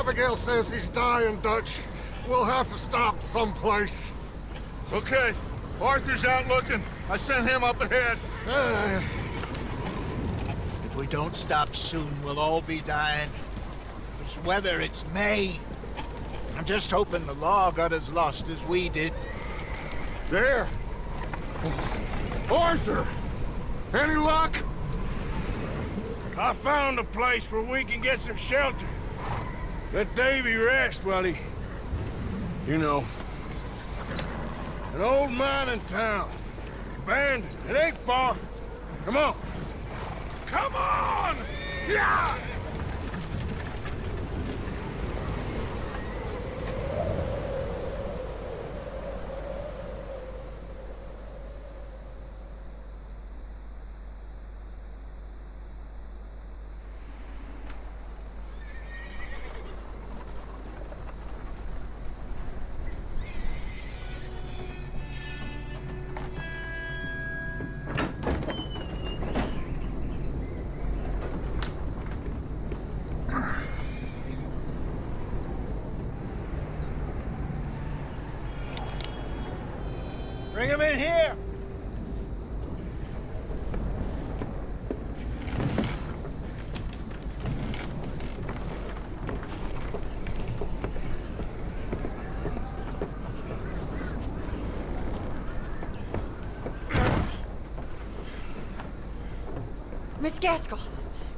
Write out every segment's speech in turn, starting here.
Abigail says he's dying, Dutch. We'll have to stop someplace. Okay. Arthur's out looking. I sent him up ahead. If we don't stop soon, we'll all be dying. This weather, it's May. I'm just hoping the law got as lost as we did. There! Arthur! Any luck? I found a place where we can get some shelter. Let Davy rest while he... You know. An old mining town. Abandoned. It ain't far. Come on. Come on! Yeah! Bring him in here! Miss Gaskell,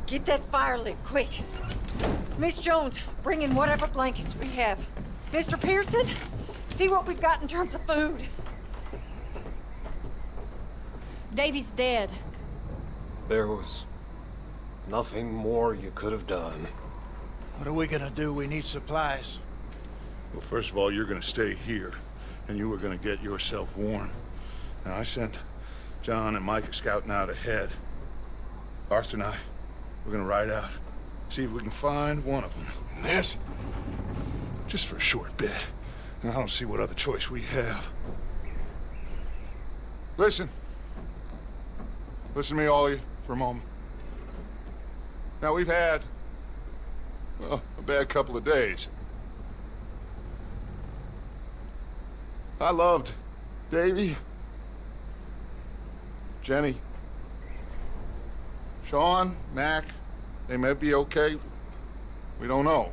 get that fire lit, quick. Miss Jones, bring in whatever blankets we have. Mr. Pearson, see what we've got in terms of food. Davy's dead. There was nothing more you could have done. What are we gonna do? We need supplies. Well, first of all, you're gonna stay here, and you are gonna get yourself warm. Now, I sent John and Micah scouting out ahead. Arthur and I, we're gonna ride out, see if we can find one of them. And this, just for a short bit. And I don't see what other choice we have. Listen. Listen to me, all of you, for a moment. Now, we've had, well, a bad couple of days. I loved Davy, Jenny, Sean, Mac. They may be okay. We don't know.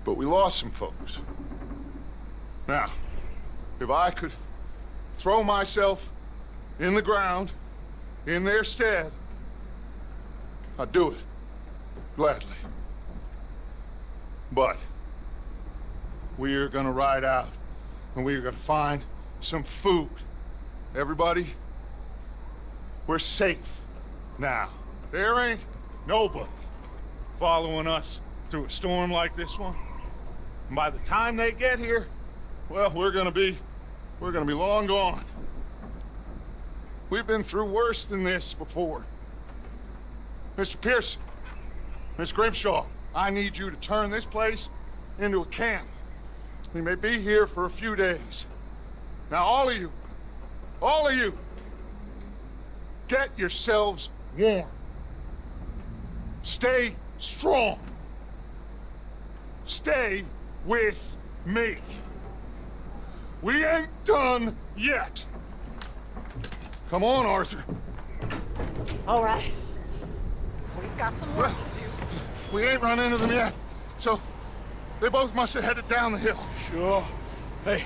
But we lost some folks. Now, if I could throw myself in the ground, in their stead, I'd do it, gladly. But we are gonna ride out, and we are gonna find some food. Everybody, we're safe now. There ain't nobody following us through a storm like this one. And by the time they get here, well, we're gonna be long gone. We've been through worse than this before. Mr. Pearson, Miss Grimshaw, I need you to turn this place into a camp. We may be here for a few days. Now, all of you, get yourselves warm. Stay strong. Stay with me. We ain't done yet. Come on, Arthur. All right. We've got some work to do. We ain't run into them yet, so they both must have headed down the hill. Sure. Hey,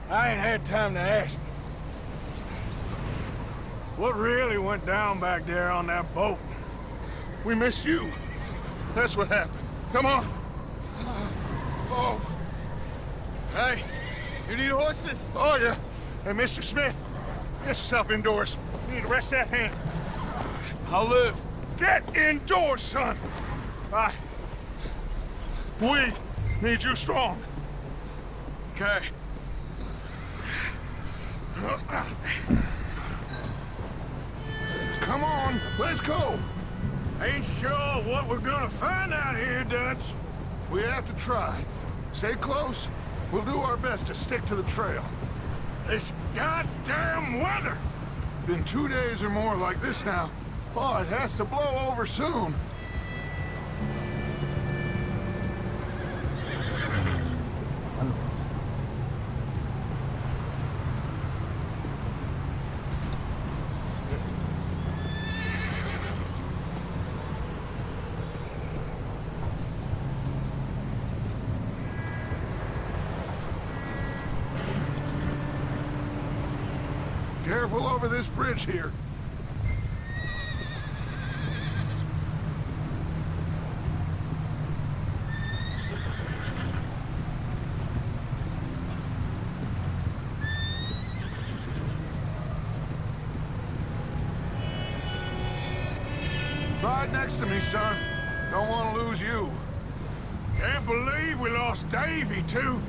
I ain't had time to ask. What really went down back there on that boat? We missed you. That's what happened. Come on. Oh. Hey, you need horses? Oh, yeah. Hey, Mr. Smith, get yourself indoors. You need to rest that hand. I'll live. Get indoors, son. We need you strong. Okay. Come on, let's go. Ain't sure what we're gonna find out here, Dutch. We have to try. Stay close. We'll do our best to stick to the trail. This goddamn weather! Been 2 days or more like this now. Oh, it has to blow over soon. Careful over this bridge here. Ride next to me, son. Don't want to lose you. Can't believe we lost Davy, too.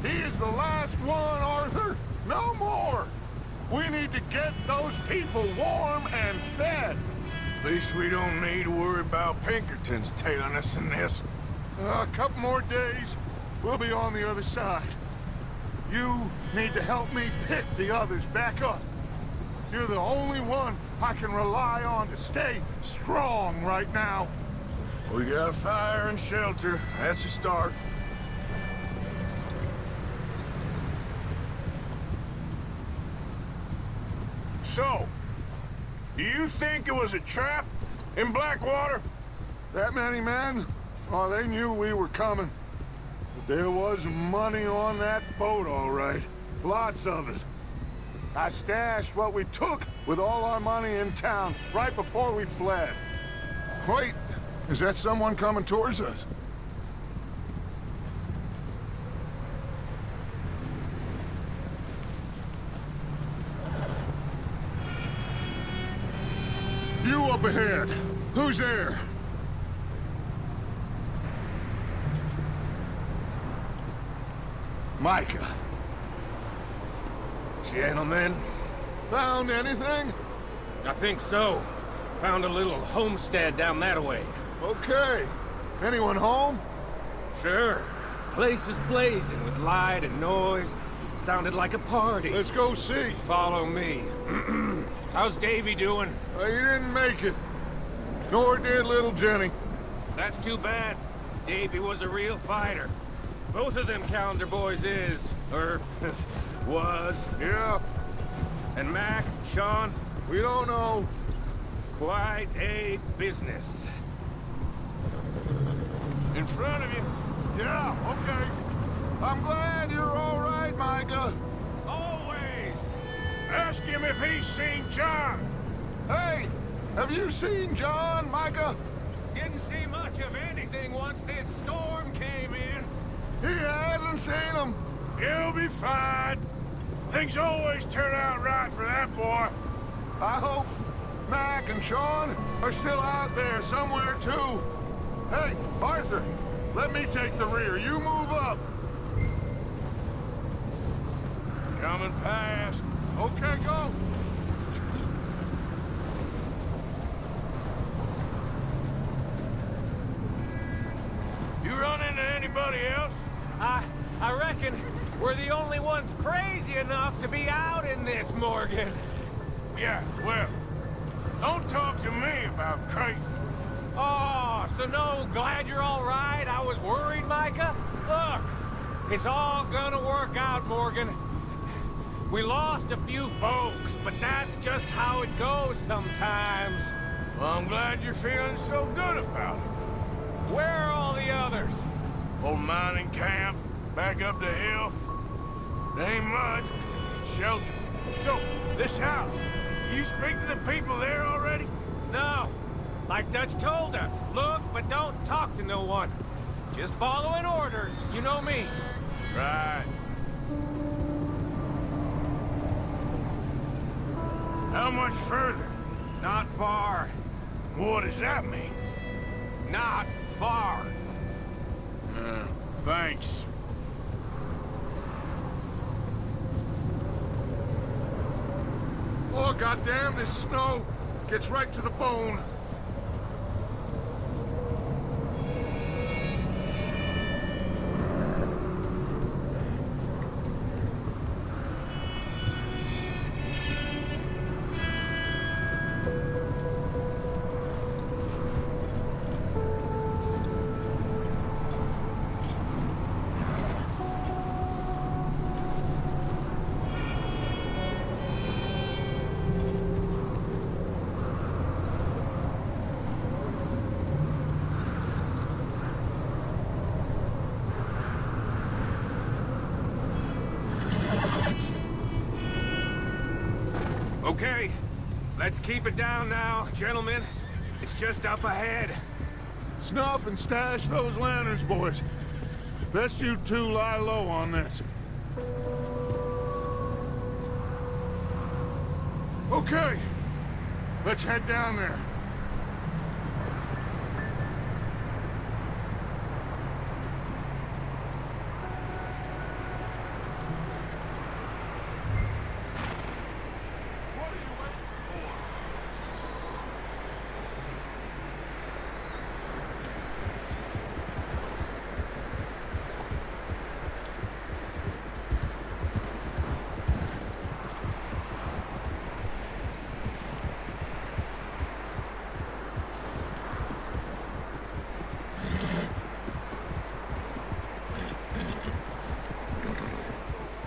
He is the last one, Arthur. No more. We need to get those people warm and fed. At least we don't need to worry about Pinkertons tailing us in this. A couple more days, we'll be on the other side. You need to help me pick the others back up. You're the only one I can rely on to stay strong right now. We got fire and shelter. That's a start. So, do you think it was a trap in Blackwater? That many men? Oh, they knew we were coming. But there was money on that boat, all right. Lots of it. I stashed what we took with all our money in town right before we fled. Wait, is that someone coming towards us? You up ahead. Who's there? Micah. Gentlemen, Found anything? I think so. Found a little homestead down that way. Okay. Anyone home? Sure. Place is blazing with light and noise. Sounded like a party. Let's go see. Follow me. How's Davy doing? He didn't make it. Nor did little Jenny. That's too bad. Davy was a real fighter. Both of them Calendar boys is. Or, was. Yeah, And Mac, Sean, we don't know. quite a business. In front of you. Yeah, okay. I'm glad you're all right, Micah. Always! Ask him if he's seen John. Hey, have you seen John, Micah? Didn't see much of anything once this storm came in. He hasn't seen him. He'll be fine. Things always turn out right for that boy. I hope Mac and Sean are still out there somewhere, too. Hey, Arthur, let me take the rear. You move up. Coming past. Okay, go. You run into anybody else? I reckon we're the only ones crazy enough to be out in this, Morgan. Yeah, well, don't talk to me about crazy. Oh, so no, glad you're all right? I was worried, Micah. Look, it's all gonna work out, Morgan. We lost a few folks, but that's just how it goes sometimes. Well, I'm glad you're feeling so good about it. Where are all the others? Old mining camp, back up the hill. There ain't much, but shelter. So, this house, you speak to the people there already? No. Like Dutch told us, look, but don't talk to no one. Just following orders, you know me. Right. How much further? Not far. What does that mean? Not far. Thanks. Oh, goddamn, this snow gets right to the bone. Okay, let's keep it down now, gentlemen. It's just up ahead. Snuff and stash those lanterns, boys. Best you two lie low on this. Okay, let's head down there.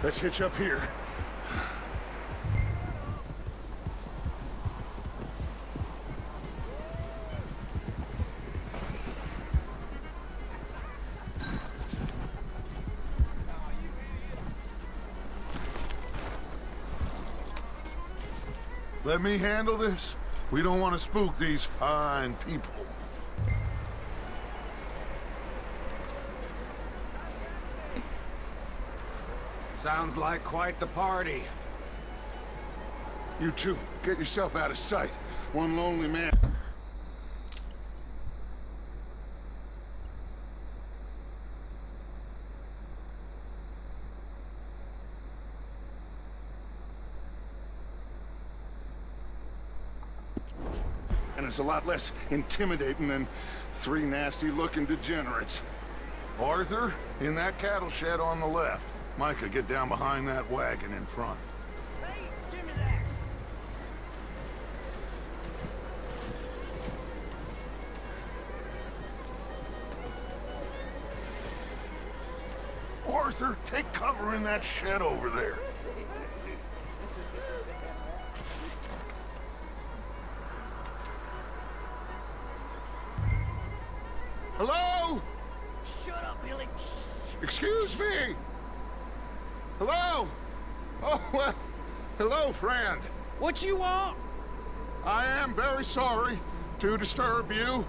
Let's hitch up here. Let me handle this. We don't want to spook these fine people. Sounds like quite the party. You two, get yourself out of sight. One lonely man. And it's a lot less intimidating than three nasty-looking degenerates. Arthur, in that cattle shed on the left. Micah, get down behind that wagon in front. Hey, give me that! Arthur, take cover in that shed over there. Hello? Shut up, Billy! Excuse me? Hello? Oh, well, hello, friend. What you want? I am very sorry to disturb you.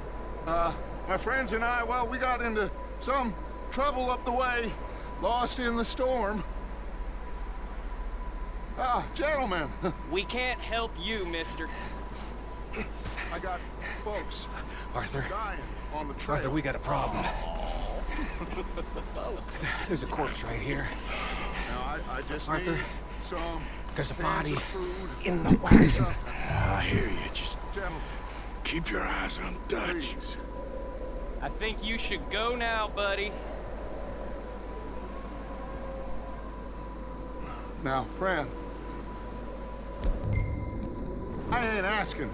My friends and I, well, we got into some trouble up the way, lost in the storm. Gentlemen, We can't help you, mister. I got folks Arthur. dying on the trail. Arthur, we got a problem. There's a corpse right here. Now, I just Arthur, need some there's a cans body of food. in the wagon. I hear you. Just Gentlemen, keep your eyes on Dutch. please. I think you should go now, buddy. Now, friend, I ain't asking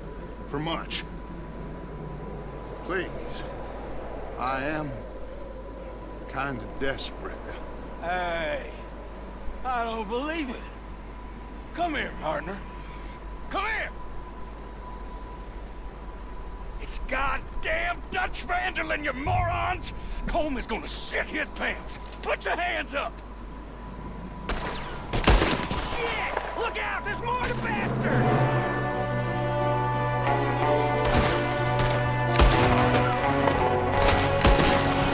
for much. Please, I am kind of desperate. Hey, I don't believe it. Come here, partner. Come here! It's goddamn Dutch Vanderlyn, you morons! Colm is gonna shit his pants. Put your hands up! Shit! Look out! There's more to bastards!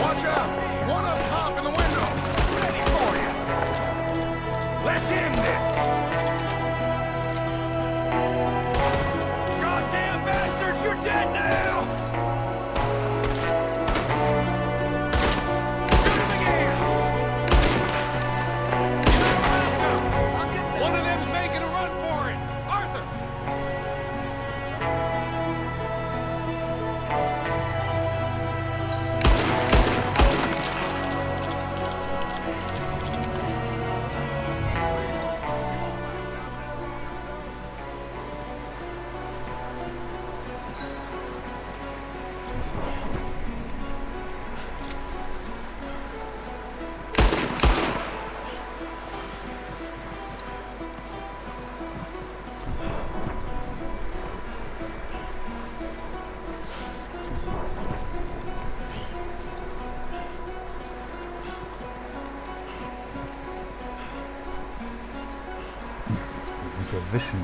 Watch out! One up top in the window! Ready for you! Let's end this! Goddamn bastards, you're dead now! Shoot him again! One of them's making a run for it! Arthur! With a vision.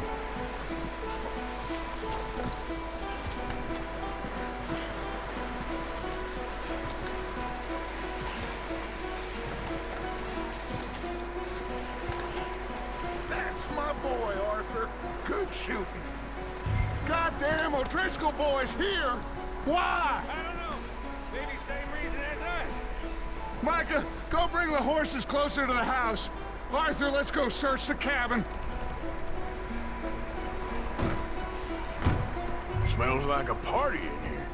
Driscoll boys here? Why? I don't know. Maybe same reason as us. Micah, go bring the horses closer to the house. Arthur, let's go search the cabin. Smells like a party in here.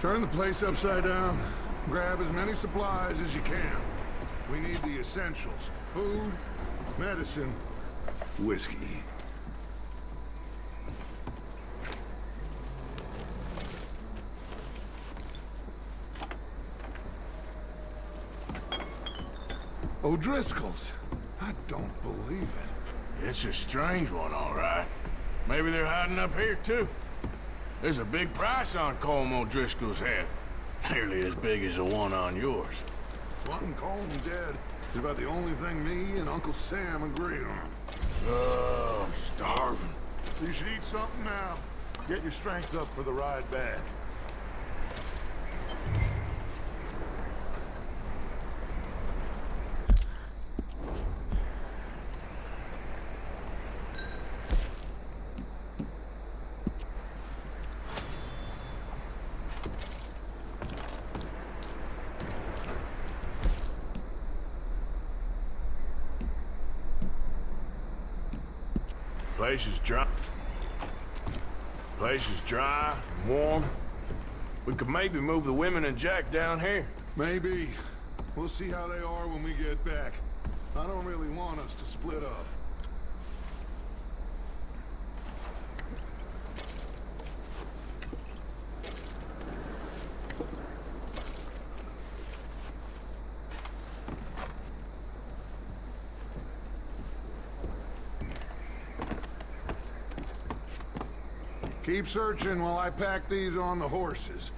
Turn the place upside down. Grab as many supplies as you can. We need the essentials. Food, medicine, whiskey. O'Driscoll's. I don't believe it. It's a strange one, all right. Maybe they're hiding up here, too. There's a big price on Colm O'Driscoll's head. Nearly as big as the one on yours. Wanting Colm dead is about the only thing me and Uncle Sam agree on. Oh, I'm starving. You should eat something now. Get your strength up for the ride back. Place is dry. Place is dry and warm. We could maybe move the women and Jack down here. Maybe. We'll see how they are when we get back. I don't really want us to split up. Keep searching while I pack these on the horses.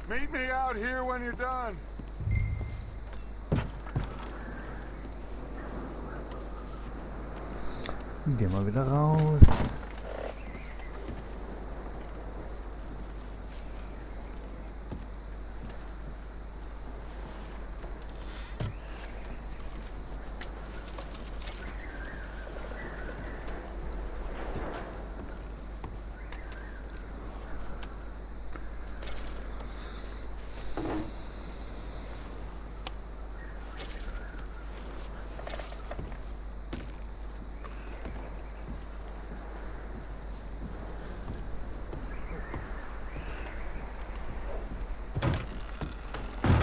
Meet me out here when you're done. Gehen wir wieder raus.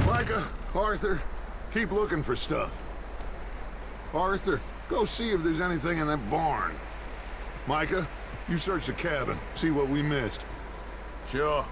Micah, Arthur, keep looking for stuff. Arthur, go see if there's anything in that barn. Micah, you search the cabin, see what we missed. Sure.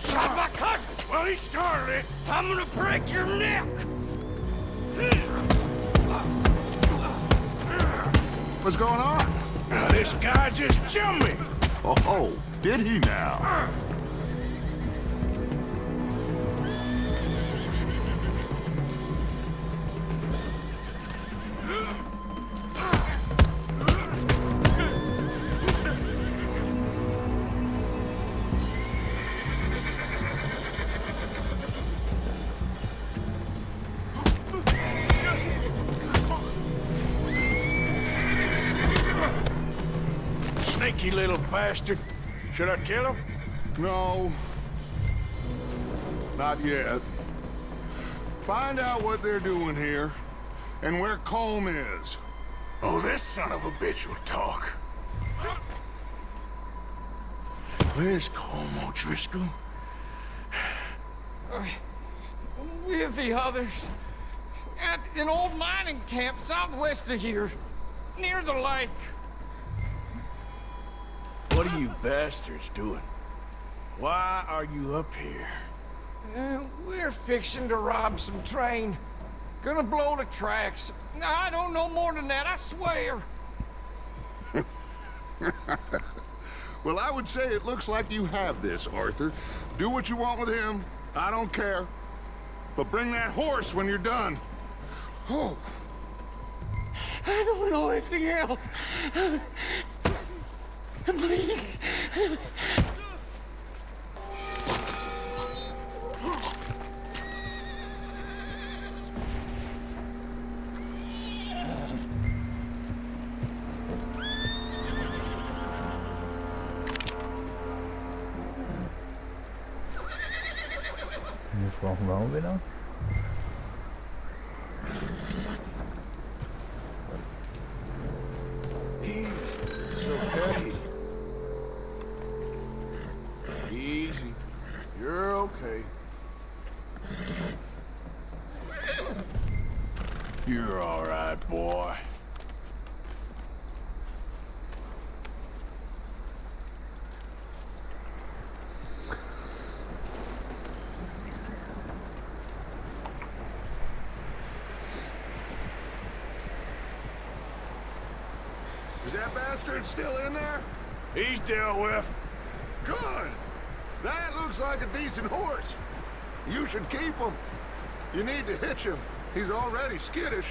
Shot my cousin! Well, he started it. I'm gonna break your neck! What's going on? Now, this guy just jumped me! Oh, did he now? Sneaky little bastard. Should I kill him? No. Not yet. Find out what they're doing here, and where Colm is. Oh, this son of a bitch will talk. Where's Colm O'Driscoll? With the others. At an old mining camp southwest of here. Near the lake. What are you bastards doing? Why are you up here? We're fixing to rob some train. Gonna blow the tracks. I don't know more than that, I swear. Well, I would say it looks like you have this, Arthur. Do what you want with him. I don't care. But bring that horse when you're done. Oh. I don't know anything else. Please. Jetzt brauchen wir auch wieder. It's okay. Easy. You're okay. You're all right, boy. Is that bastard still in there? He's dealt with. Good. That looks like a decent horse. You should keep him. You need to hitch him. He's already skittish.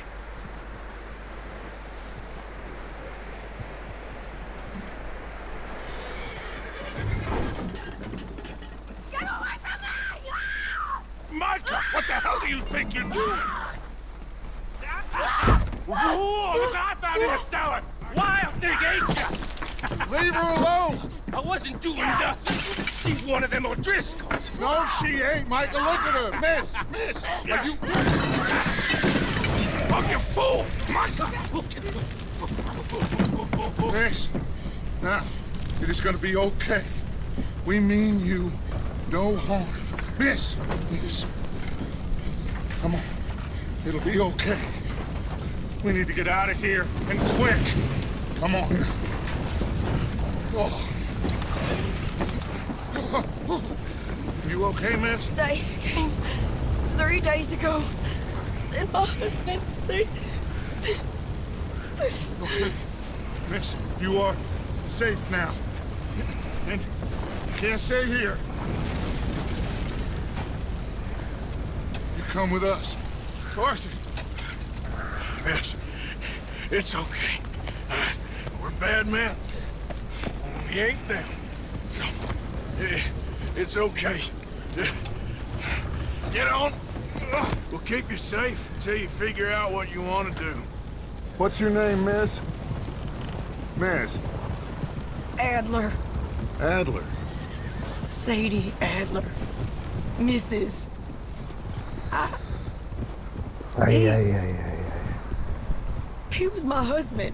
Get away from me! Micah, what the hell do you think you're doing? Whoa, look, I found in the cellar! Wild thing, ain't ya? Leave her alone! I wasn't doing nothing. She's one of them O'Driscolls. No, she ain't, Micah. Look at her. Miss, are you... Oh, you fool! Micah! Miss, now, it is gonna be okay. We mean you no harm. Miss. Come on. It'll be okay. We need to get out of here, and quick. Come on. Oh. You okay, miss? They came 3 days ago. And my husband, they... Okay. Miss, you are safe now. And you can't stay here. You come with us. Arthur. Miss, it's okay. We're bad men. We ain't them. It's okay. Get on. We'll keep you safe until you figure out what you want to do. What's your name, miss? Miss? Adler. Adler. Sadie Adler. Mrs. He was my husband.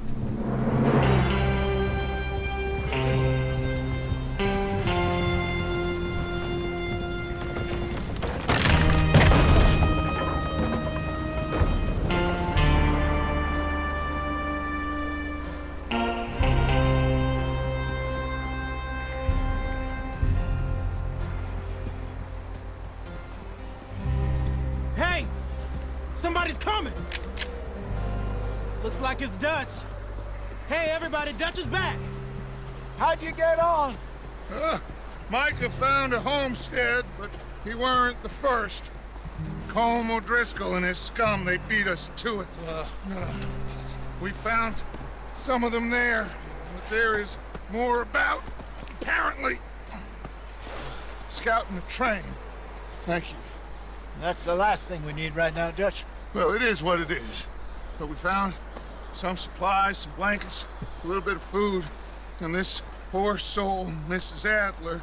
Hey! Somebody's coming! Looks like it's Dutch. Hey, everybody, Dutch is back! How'd you get on? Micah found a homestead, but he weren't the first. Colm O'Driscoll and his scum, they beat us to it. We found some of them there, but there is more about, apparently. Scouting the train. Thank you. That's the last thing we need right now, Dutch. Well, it is what it is. But we found some supplies, some blankets, a little bit of food, and this poor soul, Mrs. Adler,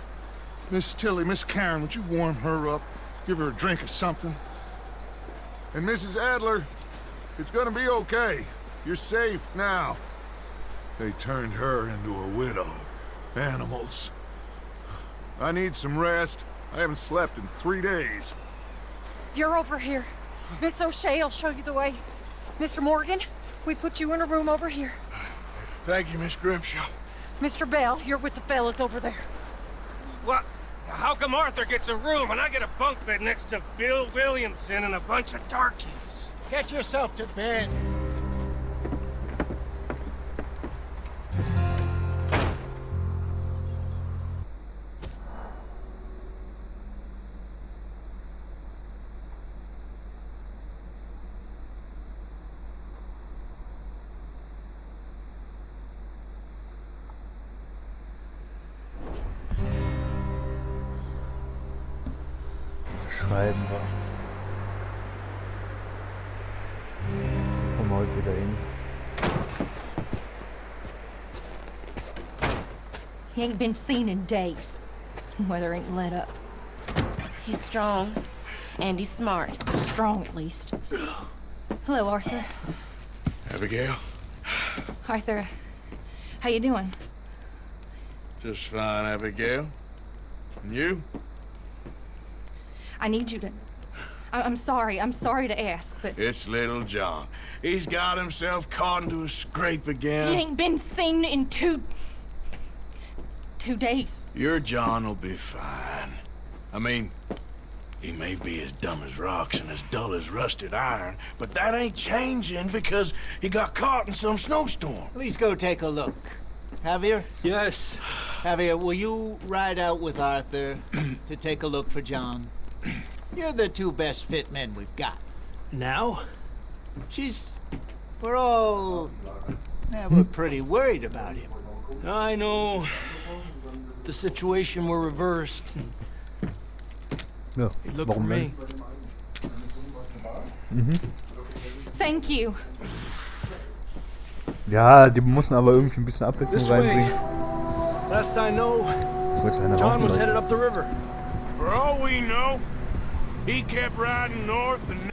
Miss Tilly, Miss Karen, would you warm her up? Give her a drink or something? And Mrs. Adler, it's gonna be okay. You're safe now. They turned her into a widow. Animals. I need some rest. I haven't slept in 3 days. You're over here. Miss O'Shea will show you the way. Mr. Morgan, we put you in a room over here. Thank you, Miss Grimshaw. Mr. Bell, you're with the fellas over there. What? How come Arthur gets a room and I get a bunk bed next to Bill Williamson and a bunch of darkies? Get yourself to bed. Schreiben wir. Da kommen wir heute wieder hin. He ain't been seen in days. Weather ain't let up. He's strong, and he's smart. Strong, at least. Hello, Arthur. Abigail? Arthur, how you doing? Just fine, Abigail. And you? I need you to... I'm sorry to ask, but... It's little John. He's got himself caught into a scrape again. He ain't been seen in two days. Your John will be fine. I mean, he may be as dumb as rocks and as dull as rusted iron, but that ain't changing because he got caught in some snowstorm. Please go take a look. Javier? Yes. Javier, will you ride out with Arthur to take a look for John? You're the two best fit men we've got. Now? We're all... Yeah, we're pretty worried about him. I know. The situation were reversed. Ja, warum nicht? Thank you. Ja, die müssen aber irgendwie ein bisschen Abwechslung This way. reinbringen. Last I know, So, jetzt einer John was rauchen, headed Leute. up the river. For all we know, he kept riding north and...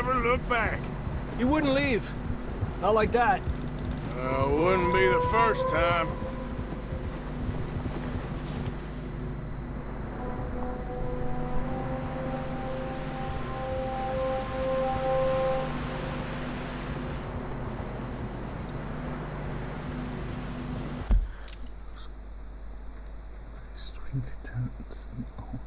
never look back. You wouldn't leave. Not like that. Wouldn't be the first time. String tents and all.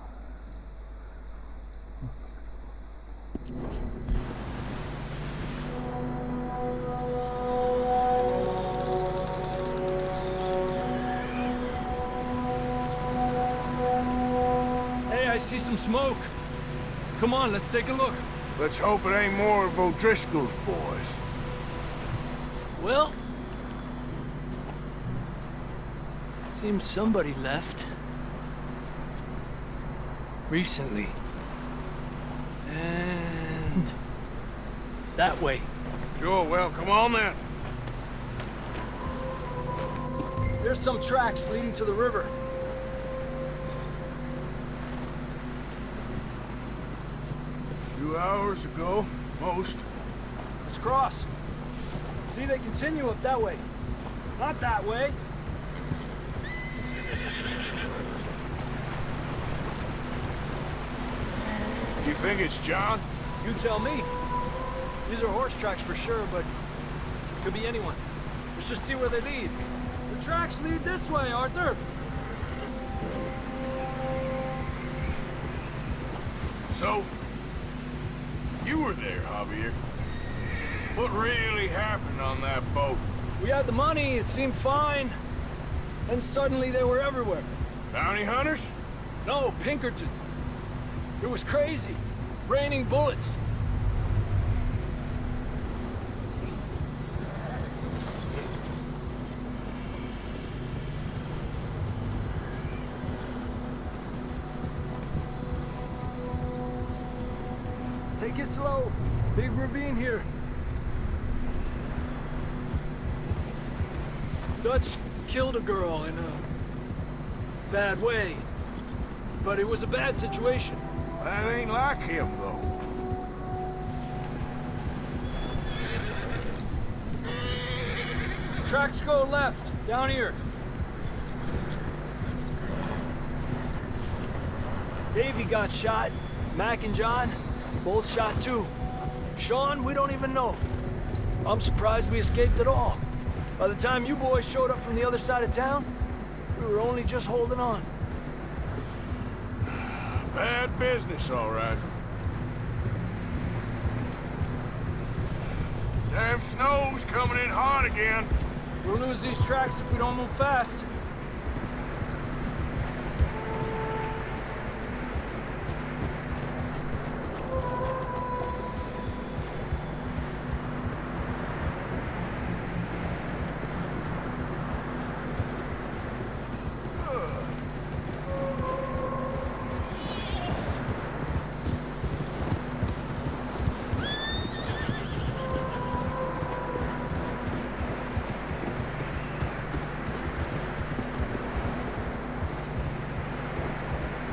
Hey, I see some smoke. Come on, let's take a look. Let's hope it ain't more of O'Driscoll's boys. Well, seems somebody left. Recently. And that way. Sure, well, come on then. There's some tracks leading to the river. A few hours ago, most. Let's cross. See, they continue up that way. Not that way. You think it's John? You tell me. These are horse tracks for sure, but could be anyone. Let's just see where they lead. The tracks lead this way, Arthur. So, you were there, Javier. What really happened on that boat? We had the money, it seemed fine. Then suddenly they were everywhere. Bounty hunters? No, Pinkertons. It was crazy. Raining bullets. Take it slow. Big ravine here. Dutch killed a girl in a bad way. But it was a bad situation. That ain't like him, though. Tracks go left, down here. Davey got shot. Mac and John, both shot too. Sean, we don't even know. I'm surprised we escaped at all. By the time you boys showed up from the other side of town, we were only just holding on. Bad business, all right. Damn snow's coming in hard again. We'll lose these tracks if we don't move fast.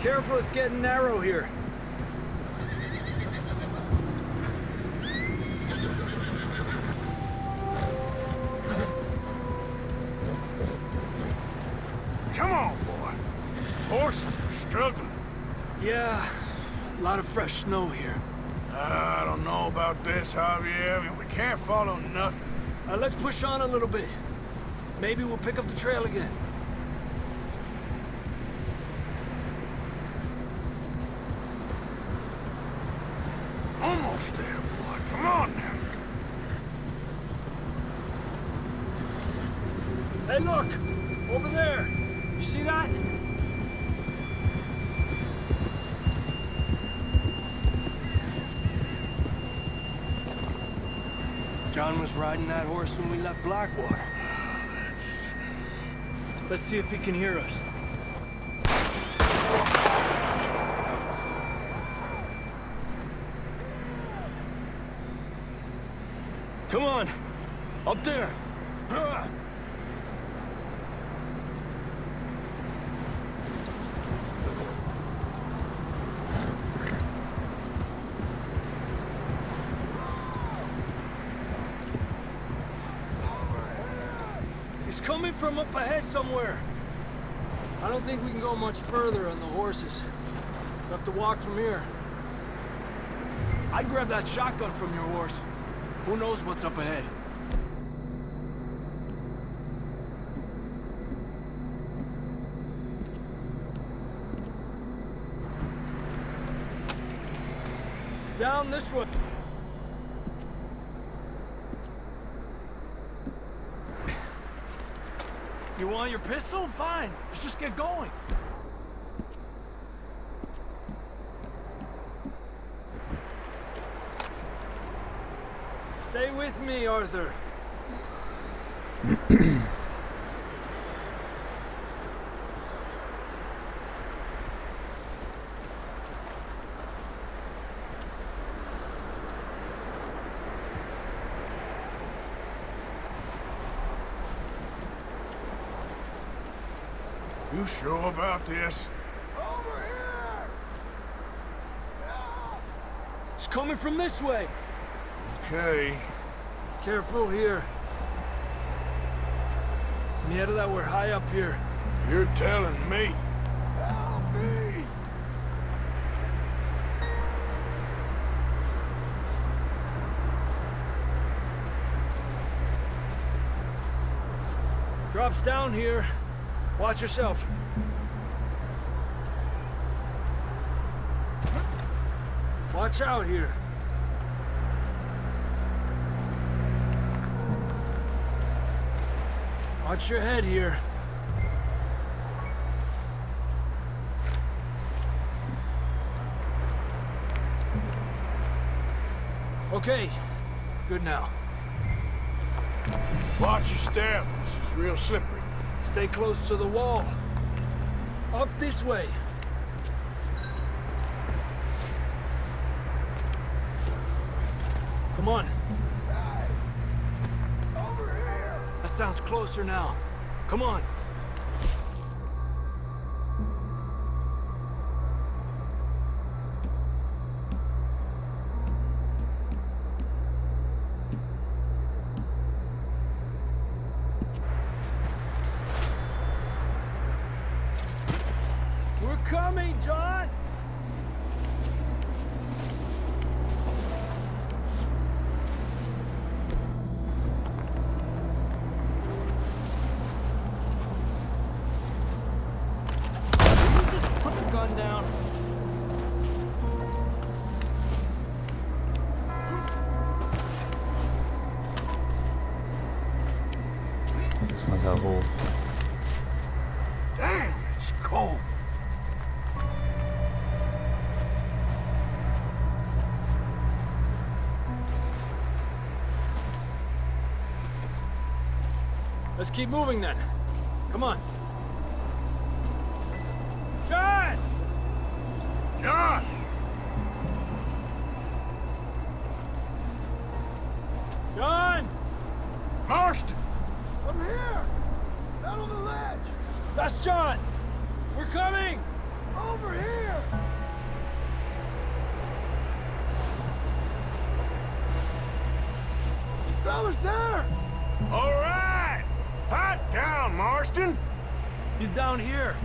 Careful, it's getting narrow here. Come on, boy. Horses are struggling. Yeah, a lot of fresh snow here. I don't know about this, Javier. I mean, we can't follow nothing. Let's push on a little bit. Maybe we'll pick up the trail again. Almost there, boy. Come on now. Hey, look! Over there! You see that? John was riding that horse when we left Blackwater. Let's see if he can hear us. Come on! Up there! coming from up ahead somewhere. I don't think we can go much further on the horses. We'll have to walk from here. I grabbed that shotgun from your horse. Who knows what's up ahead? Down this way. You want your pistol? Fine. Let's just get going. Stay with me, Arthur. You sure about this? Over here! It's coming from this way. Okay. Careful here. Yeah, that we're high up here. You're telling me. Help me! Drops down here. Watch yourself. Watch out here. Watch your head here. Okay, good now. Watch your step. This is real slippery. Stay close to the wall. Up this way. Come on. Over here! That sounds closer now. Come on. We're coming, John! Just put the gun down. This one's a hole. Dang, it's cold. Let's keep moving then. Come on. John! John! John! Marston! I'm here! Down on the ledge! That's John! We're coming! Over here! Fellas there! All right! Pipe down, Marston! He's down here.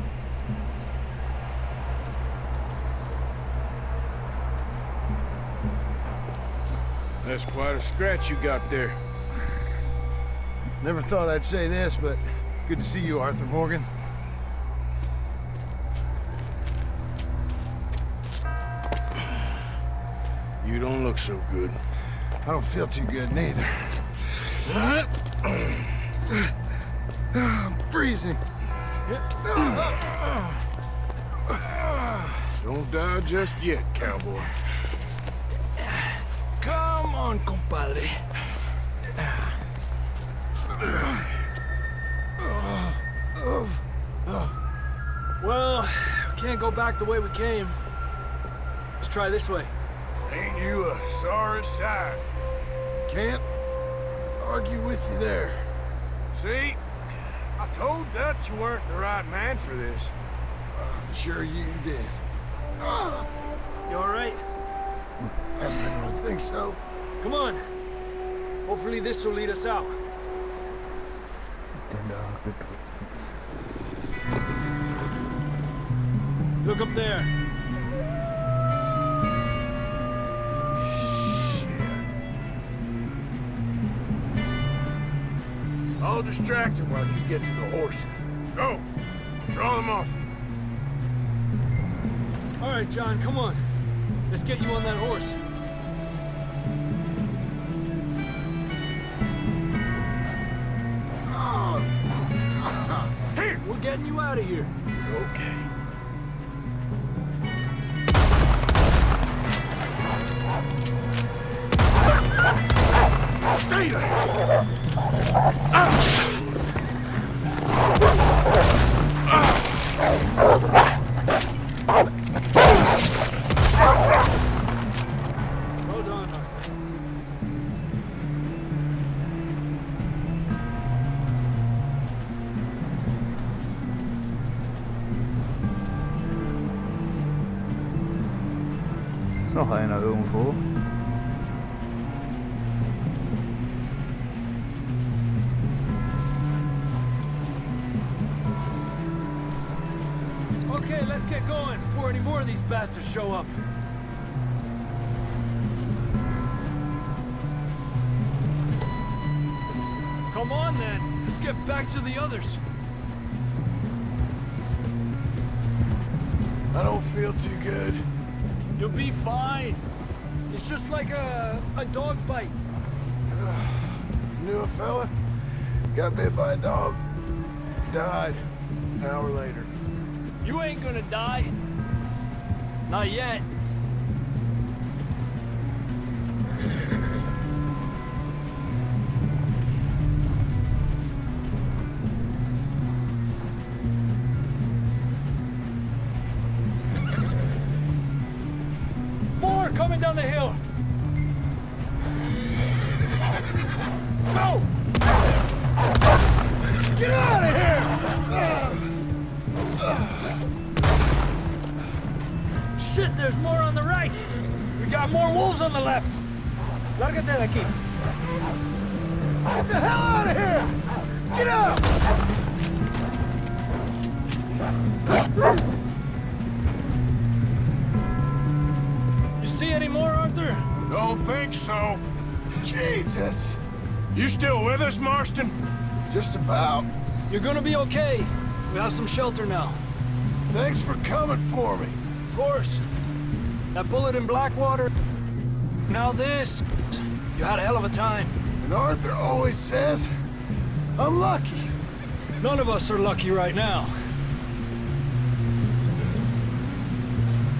That's quite a scratch you got there. Never thought I'd say this, but good to see you, Arthur Morgan. You don't look so good. I don't feel too good, neither. I'm freezing. Don't die just yet, cowboy. Come on, compadre. Well, we can't go back the way we came. Let's try this way. Ain't you a sorry sight? Can't argue with you there. See? I told Dutch you weren't the right man for this. I'm sure you did. You all right? I don't think so. Come on. Hopefully this will lead us out. Look up there. I'll distract him while you get to the horses. Go! Draw them off. All right, John, come on. Let's get you on that horse. Here! We're getting you out of here. Okay. Stay there! Hold on, Arthur. Ist noch einer irgendwo. Okay, let's get going before any more of these bastards show up. Come on, then. Let's get back to the others. I don't feel too good. You'll be fine. It's just like a dog bite. Knew a fella? Got bit by a dog. Died. An hour later. You ain't gonna die. Not yet. More coming down the hill. Go! Get out of here! Shit, there's more on the right. We got more wolves on the left. Lárgate de aquí. Get the hell out of here! Get out! You see any more, Arthur? Don't think so. Jesus! You still with us, Marston? Just about. You're gonna be okay. We have some shelter now. Thanks for coming for me. Of course. That bullet in Blackwater. Now this. You had a hell of a time. And Arthur always says, I'm lucky. None of us are lucky right now.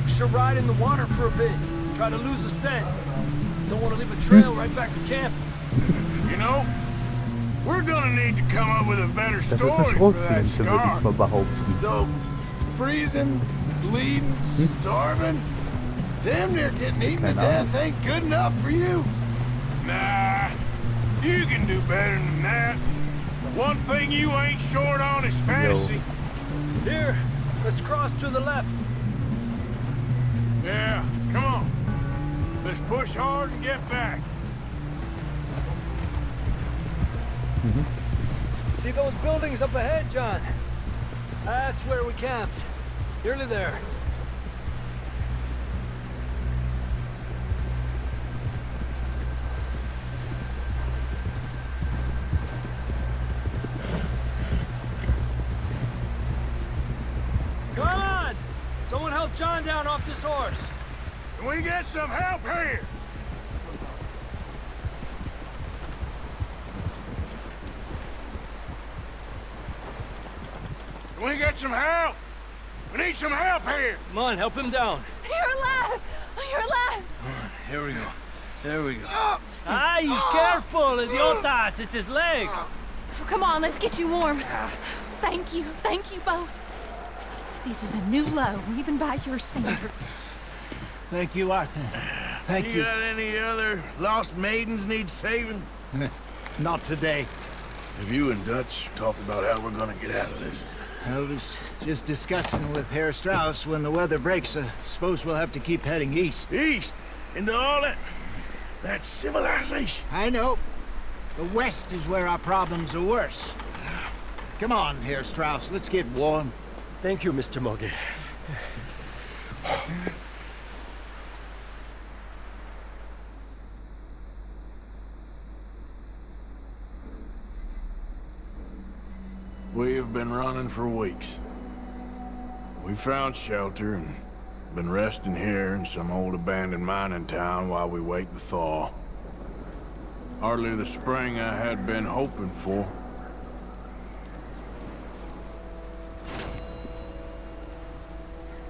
Should ride in the water for a bit. Try to lose the scent. Don't want to leave a trail right back to camp. You know, we're gonna need to come up with a better Das ist story eine for that Schrotflinte, würde scar. ich mal behaupten. So, freezing, bleeding, starving, damn near getting eaten to Keine death Ahnung. ain't good enough for you. Nah, you can do better than that. One thing you ain't short on is fantasy. Here, let's cross to the left. Yeah, come on. Let's push hard and get back. See those buildings up ahead, John? That's where we camped. Nearly there. Come on! Someone help John down off this horse. Can we get some help here? Can we get some help? We need some help here. Come on, help him down. You're alive! You're alive! Here we go. There we go. Ay, careful, idiotas! It's his leg. Come on, let's get you warm. Thank you both. This is a new low, even by your standards. Thank you, Arthur. Thank you. got any other lost maidens need saving? Not today. Have you and Dutch talked about how we're gonna get out of this? I was just discussing with Herr Strauss when the weather breaks. I suppose we'll have to keep heading east. East? Into all that civilization. I know. The west is where our problems are worse. Come on here, Strauss. Let's get warm. Thank you, Mr. Morgan. We've been running for weeks. We found shelter and been resting here in some old abandoned mining town while we wait the thaw. Hardly the spring I had been hoping for.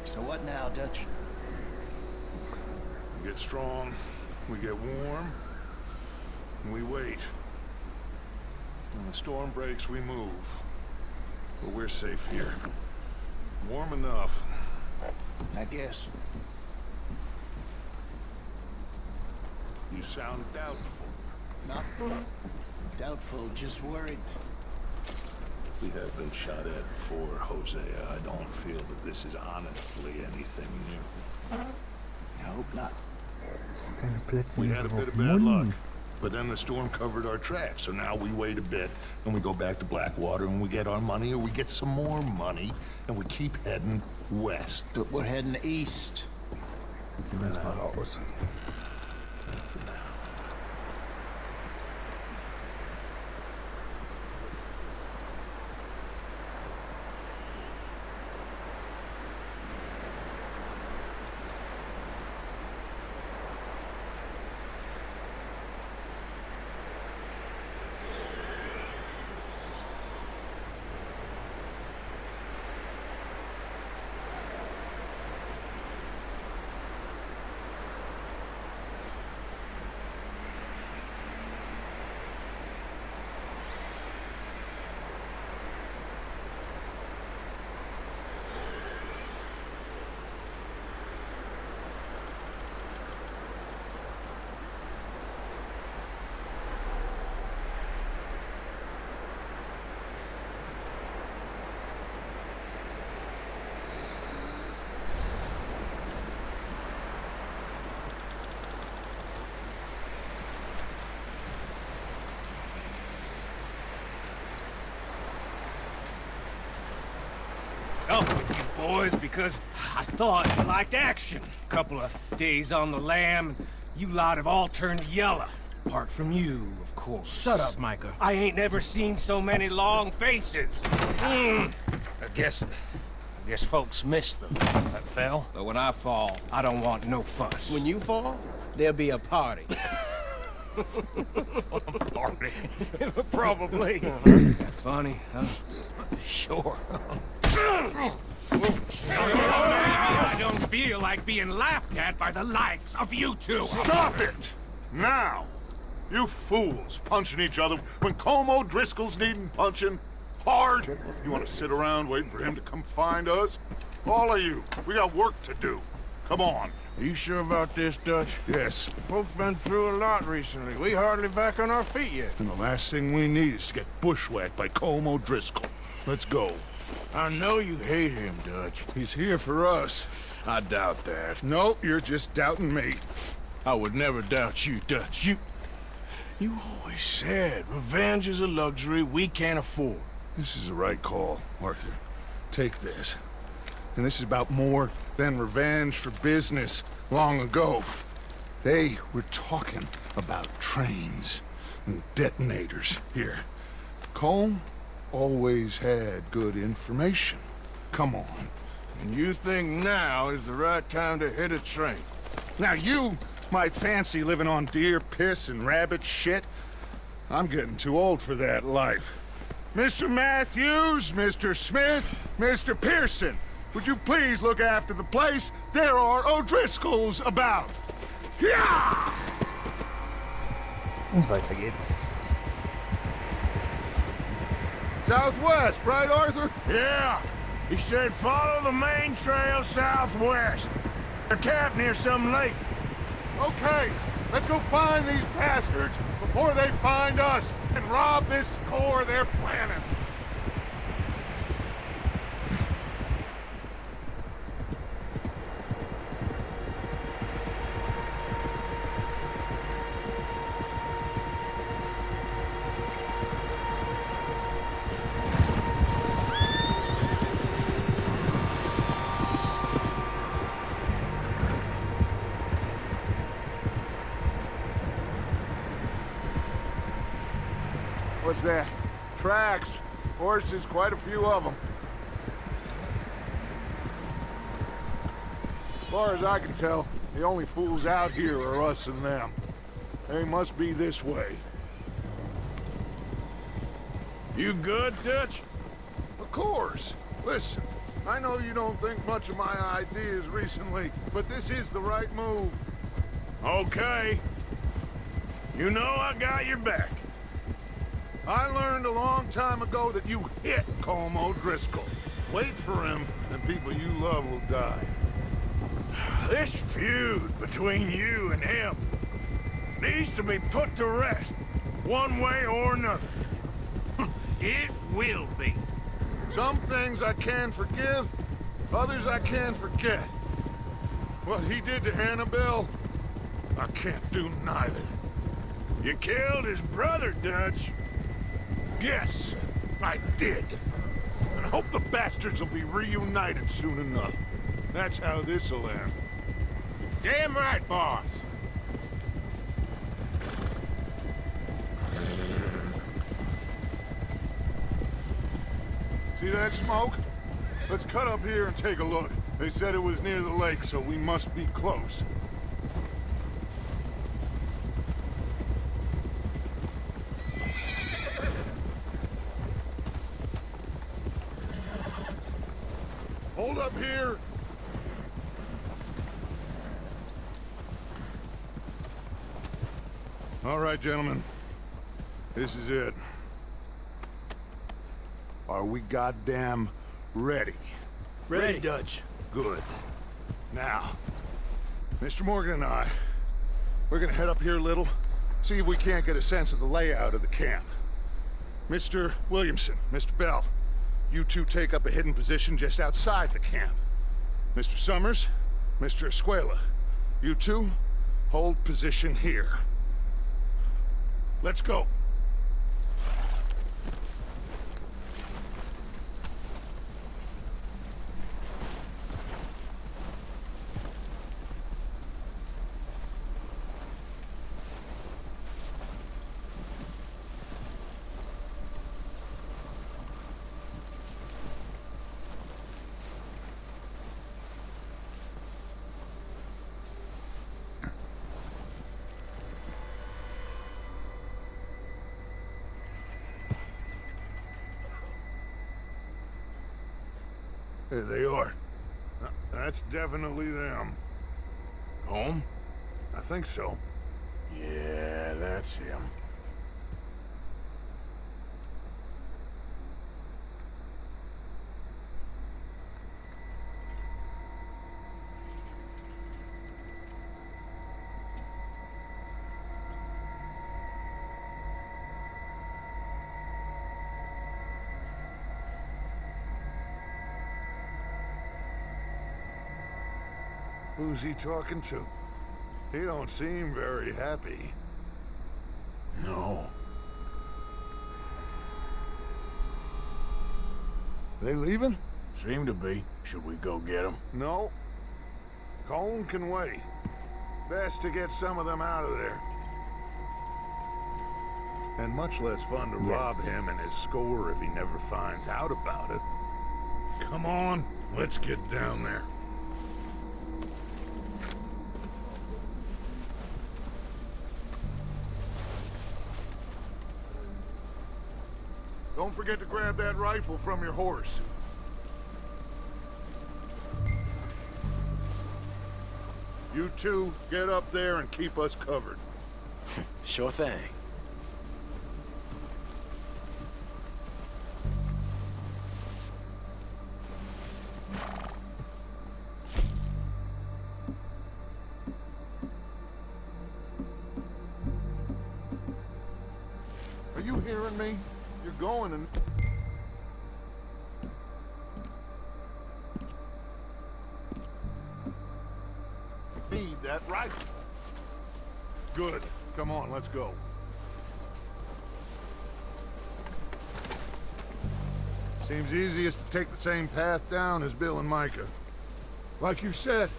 So what now, Dutch? We get strong, we get warm, and we wait. When the storm breaks, we move. But we're safe here. Warm enough. I guess. You sound doubtful. Not doubtful, just worried. We have been shot at before, Hosea. I don't feel that this is honestly anything new. I hope not. Keine Plätze We hier had a bit of brauchen. bad luck, but then the storm covered our tracks. So now we wait a bit, and we go back to Blackwater, and we get our money, or we get some more money, and we keep heading west. But we're heading east. Gehen wir jetzt mal raus. Up with you boys because I thought you liked action. Couple of days on the lam, you lot have all turned yellow. Apart from you, of course. Shut up, Micah. I ain't never seen so many long faces. I guess folks miss them. That fell. But when I fall, I don't want no fuss. When you fall, there'll be a party. Party? Probably. Funny, huh? Sure. I don't feel like being laughed at by the likes of you two. Stop it! Now! You fools punching each other when Colm O'Driscoll's needing punching hard. You want to sit around waiting for him to come find us? All of you, we got work to do. Come on. Are you sure about this, Dutch? Yes. Folks been through a lot recently. We hardly back on our feet yet. And the last thing we need is to get bushwhacked by Colm O'Driscoll. Let's go. I know you hate him, Dutch. He's here for us. I doubt that. No, you're just doubting me. I would never doubt you, Dutch. You always said revenge is a luxury we can't afford. This is the right call, Arthur. Take this. And this is about more than revenge for business long ago. They were talking about trains and detonators here. Colm always had good information. Come on. And you think now is the right time to hit a train? Now you might fancy living on deer piss and rabbit shit. I'm getting too old for that life. Mr. Matthews, Mr. Smith, Mr. Pearson, would you please look after the place? There are O'Driscolls about. Yeah! Und weiter geht's. Southwest, right, Arthur? Yeah. He said follow the main trail southwest. They're camped near some lake. Okay, let's go find these bastards before they find us and rob this core they're planning. What's that? Tracks. Horses, quite a few of them. As far as I can tell, the only fools out here are us and them. They must be this way. You good, Dutch? Of course. Listen, I know you don't think much of my ideas recently, but this is the right move. Okay. You know I got your back. I learned a long time ago that you hit Colm O'Driscoll. Wait for him, and people you love will die. This feud between you and him needs to be put to rest, one way or another. It will be. Some things I can forgive, others I can forget. What he did to Annabelle, I can't do neither. You killed his brother, Dutch. Yes, I did. And I hope the bastards will be reunited soon enough. That's how this'll end. Damn right, boss. See that smoke? Let's cut up here and take a look. They said it was near the lake, so we must be close. Hold up here. All right, gentlemen. This is it. Are we goddamn ready? Ready, Dutch. Good. Now, Mr. Morgan and I, we're gonna head up here a little, see if we can't get a sense of the layout of the camp. Mr. Williamson, Mr. Bell, you two take up a hidden position just outside the camp. Mr. Summers, Mr. Escuela, you two hold position here. Let's go. There they are. That's definitely them. Home? I think so. Yeah, that's him. Who's he talking to? He don't seem very happy. No. They leaving? Seem to be. Should we go get them? No. Colm can wait. Best to get some of them out of there. And much less fun to rob him and his score if he never finds out about it. Come on, let's get down there. Don't forget to grab that rifle from your horse. You two, get up there and keep us covered. Sure thing. Are you hearing me? You're going and... Feed that rifle. Good. Come on, let's go. Seems easiest to take the same path down as Bill and Micah. Like you said,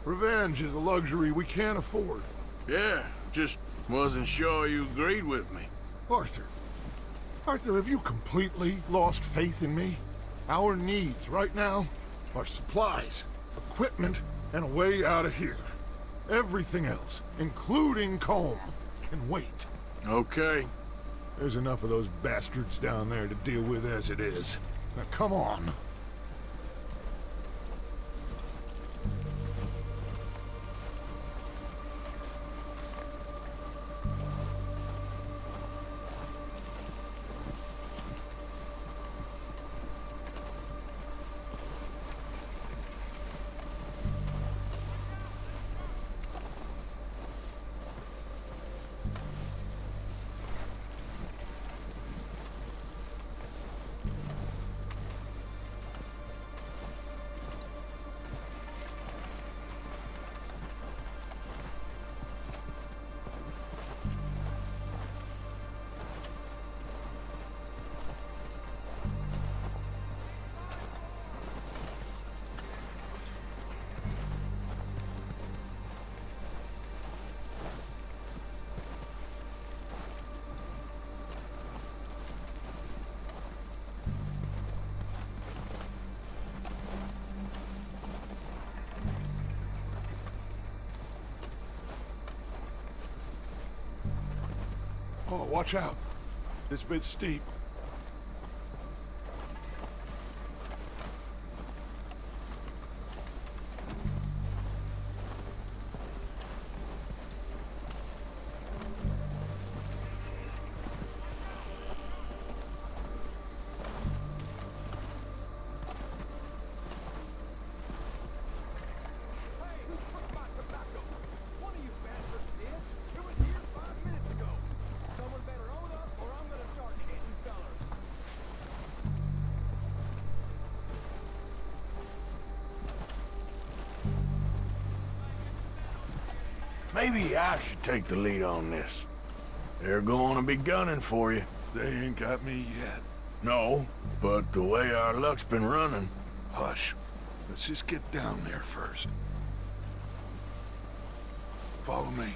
revenge is a luxury we can't afford. Yeah, just wasn't sure you agreed with me. Arthur, Arthur, have you completely lost faith in me? Our needs right now are supplies, equipment, and a way out of here. Everything else, including Colm, can wait. Okay. There's enough of those bastards down there to deal with as it is. Now come on. Oh, watch out. This bit's steep. Maybe I should take the lead on this. They're going to be gunning for you. They ain't got me yet. No, but the way our luck's been running... Hush. Let's just get down there first. Follow me.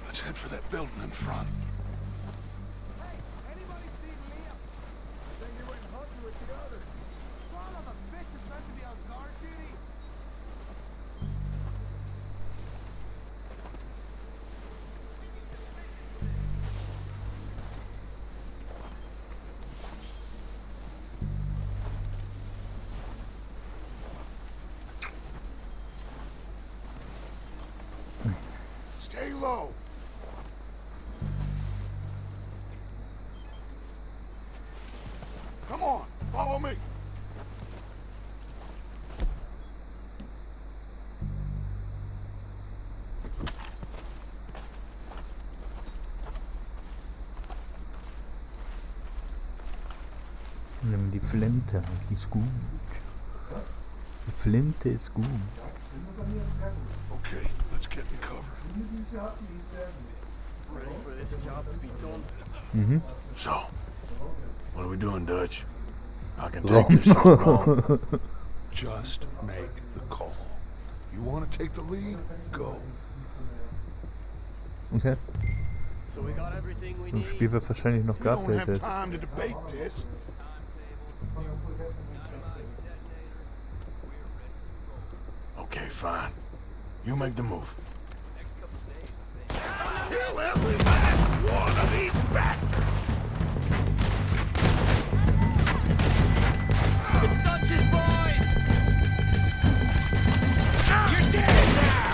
Let's head for that building in front. Hey, anybody see Liam? I think he went hunting with the others. Son of a bitch is meant to be on guard duty. Stay low. Come on, follow me. Nimm die Flinte, die ist gut. Die Flinte ist gut. Okay, let's get in cover. Mhm. So, what are we doing, Dutch? I can take this shit wrong. Just make the call. You want to take the lead? Go. Okay. So we got everything we Das need. Spiel wird wahrscheinlich noch We don't have geupdatet. time to debate this. Okay, fine. You make the move. Kill every last one of these bastards! It's Dutch's boys! You're dead now!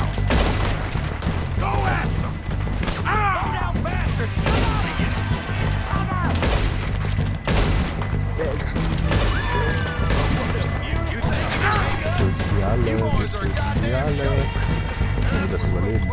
Go at them! Go down, bastards! Come on again! Come on! Das Ideale. Das Überleben.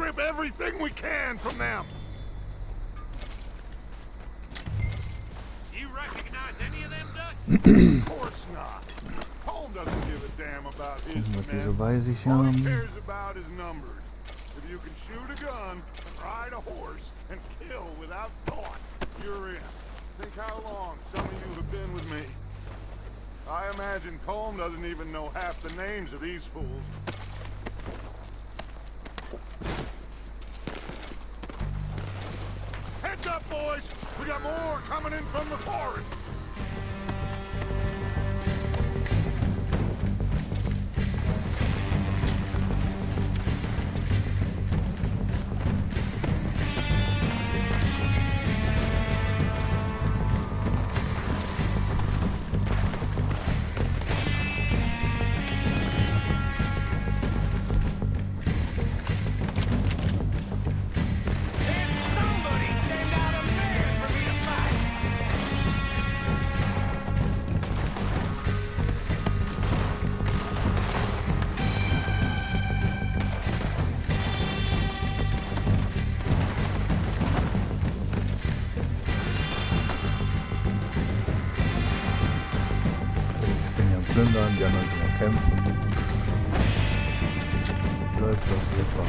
strip everything we can from them. You recognize any of them, Dutch? Of course not. Colm doesn't give a damn about his Gucken, was die so men. bei sich All he haben. cares about is numbers. If you can shoot a gun, ride a horse, and kill without thought, you're in. Think how long some of you have been with me. I imagine Colm doesn't even know half the names of these fools. Heads up, boys! We got more coming in from the forest! Plündern, die anderen sind am Kämpfen. Läuft doch super.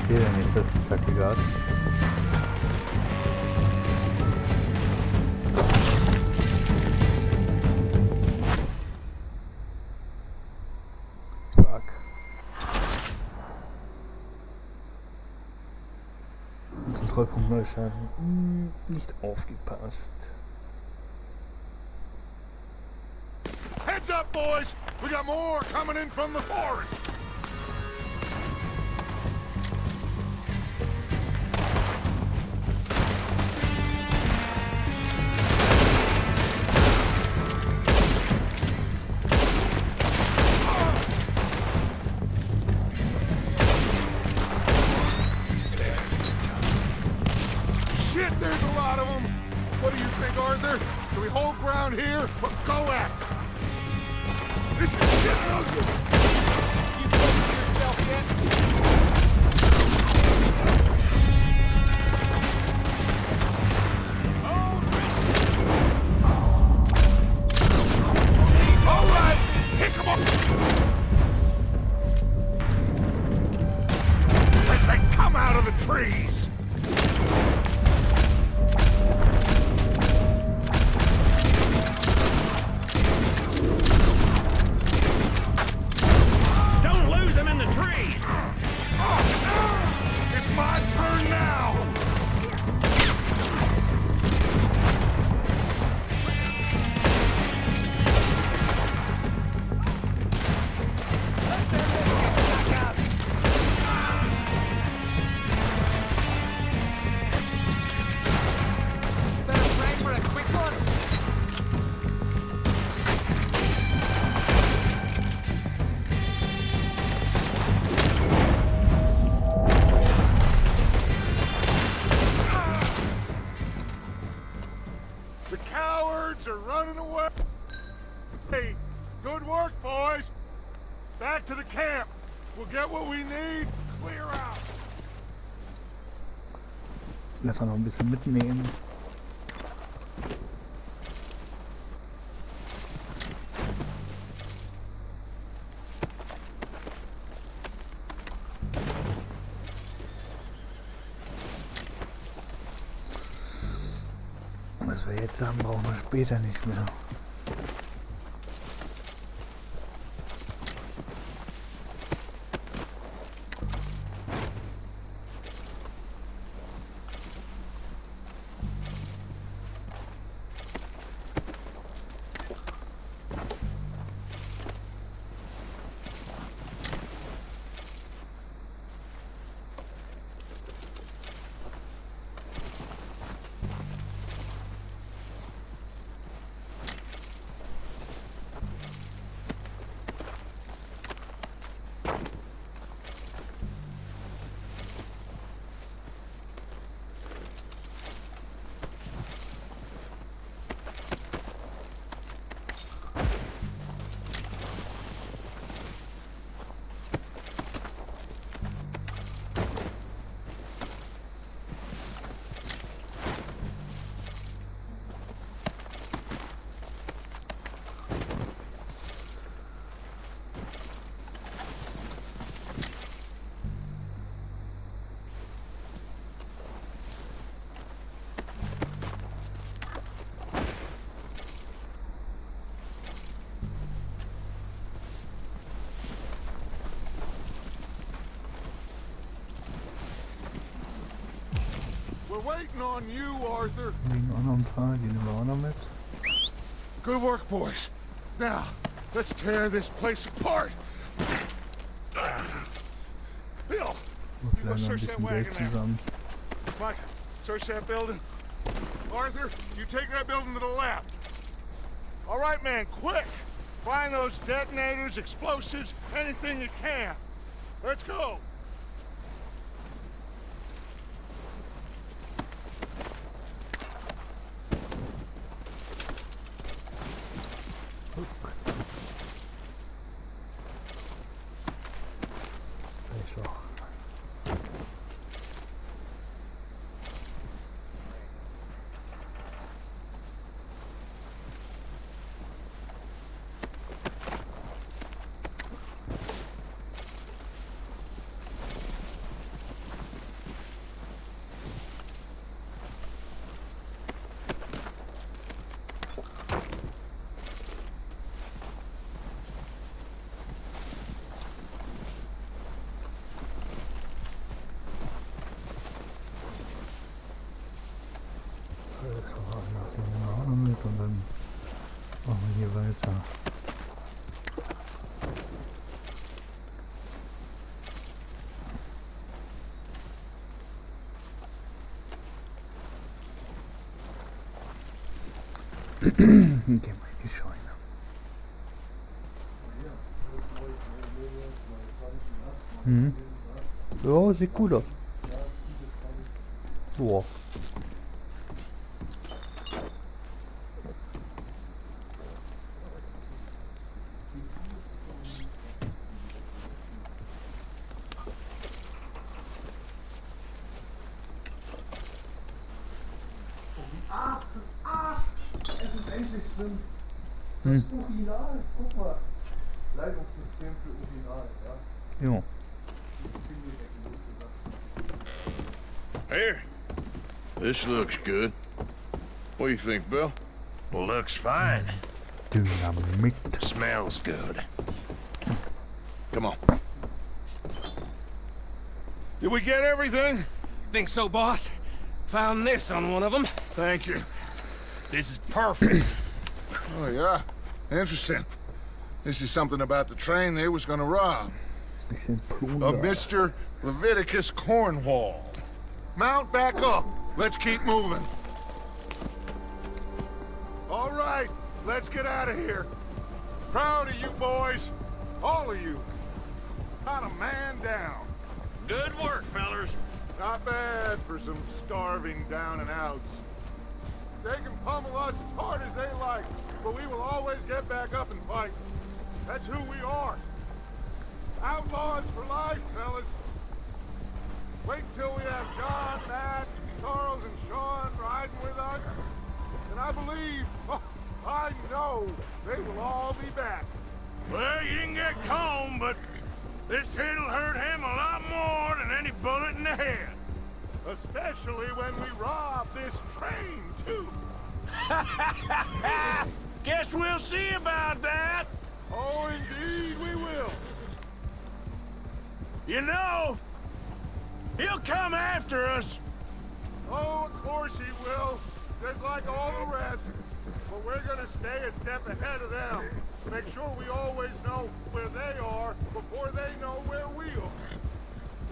Okay, dann jetzt das die Zacke gerade. Fuck. Kontrollpunkt Neuschaden. Nicht aufgepasst. Heads up, boys! We got more coming in from the forest! Shit, there's a lot of them! What do you think, Arthur? Do we hold ground here or go at them? This is getting ugly! You put yourself yet? All right! Pick 'em up! As they come out of the trees! camp. We'll get what we need. Clear out. Einfach noch ein bisschen mitnehmen. Was wir jetzt haben, brauchen wir später nicht mehr. We're waiting on you, Arthur. Liegen auch noch ein paar, die nehmen wir auch noch mit. Good work, boys. Now, let's tear this place apart. Bill, Wir bleiben noch ein bisschen Geld zusammen. Mike, search that building. Arthur, you take that building to the left. All right, man, quick. Find those detonators, explosives, anything you can. Let's go. Und dann machen wir hier weiter. Gehen wir in die Scheune. Mhm. Ja, sieht gut aus. Boah. Es ist endlich schlimm. Das Urinal, guck mal. Leitungssystem für Urinal, ja. Jo. Here. This looks good. What do you think, Bill? Well, looks fine. Dynamit. Smells good. Come on. Did we get everything? Think so, boss? Found this on one of them. Thank you. This is perfect. Oh, yeah? Interesting. This is something about the train they was gonna rob. Of Mr. Leviticus Cornwall. Mount back up. Let's keep moving. All right, let's get out of here. Proud of you boys. All of you. Not a man down. Good work, fellers. Not bad for some starving down and outs. They can pummel us as hard as they like, but we will always get back up and fight. That's who we are. outlaws for life, fellas. Wait till we have John, Matt, Charles, and Sean riding with us. And I believe, I know, they will all be back. Well, you didn't get Combe, but this hit'll hurt him a lot more than any bullet in the head. Especially when we rob this train, too. Guess we'll see about that. Oh, indeed we will. You know, he'll come after us. Oh, of course he will, just like all the rest. But we're gonna stay a step ahead of them. Make sure we always know where they are before they know where we are.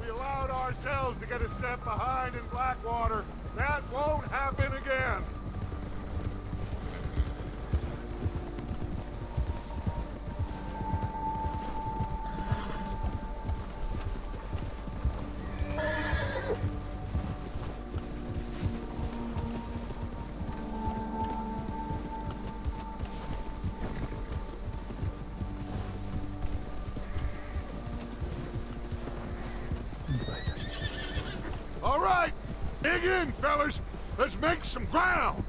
We allowed ourselves to get a step behind in Blackwater. That won't happen again. All right, dig in, fellas. Let's make some ground.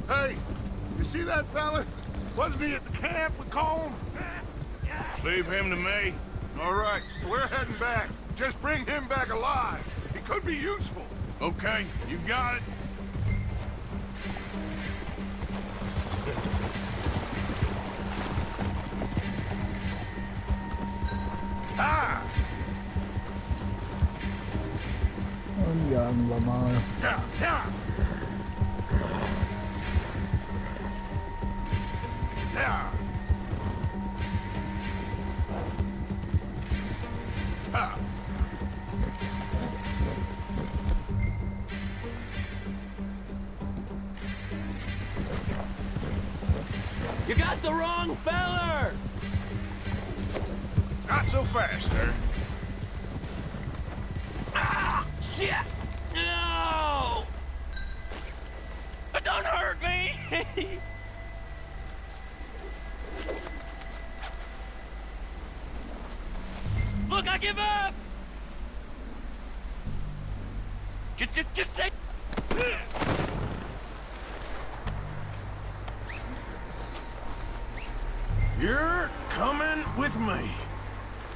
Hey, you see that fella? Wasn't he at the camp with Colm? Leave him to me. All right, we're heading back. Just bring him back alive. He could be useful. Okay, you got it. Ah! Jagen wir mal. Yeah, yeah. Yeah. Ah. You got the wrong feller! Not so fast, sir. Ah! Shit! No! Don't hurt me! Look, I give up! Just say... You're coming with me.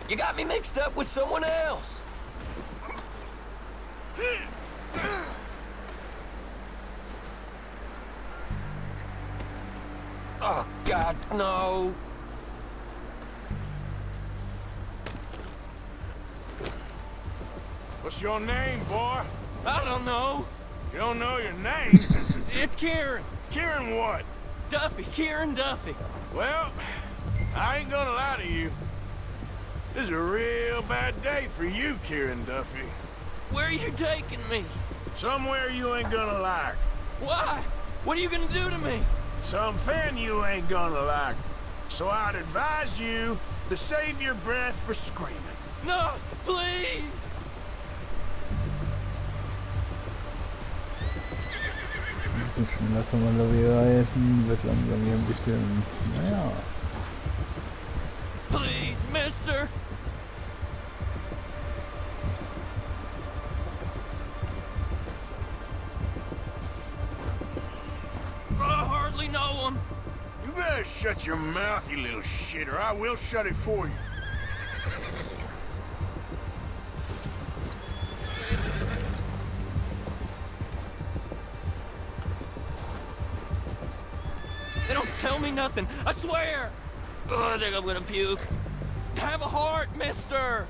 You got me mixed up with someone else. Oh, God, no. What's your name, boy? I don't know. You don't know your name? It's Kieran. Kieran what? Duffy. Kieran Duffy. Well, I ain't gonna lie to you. This is a real bad day for you, Kieran Duffy. Where are you taking me? Somewhere you ain't gonna like. Why? What are you gonna do to me? Something you ain't gonna like. So I'd advise you to save your breath for screaming. No, please! Ein bisschen schneller kann man da wieder reiten. Wird langsam hier ein bisschen... Naja. Please, mister! I hardly know him. You better shut your mouth, you little shit, or I will shut it for you. They don't tell me nothing, I swear! Oh, I think I'm gonna puke. Have a heart, mister!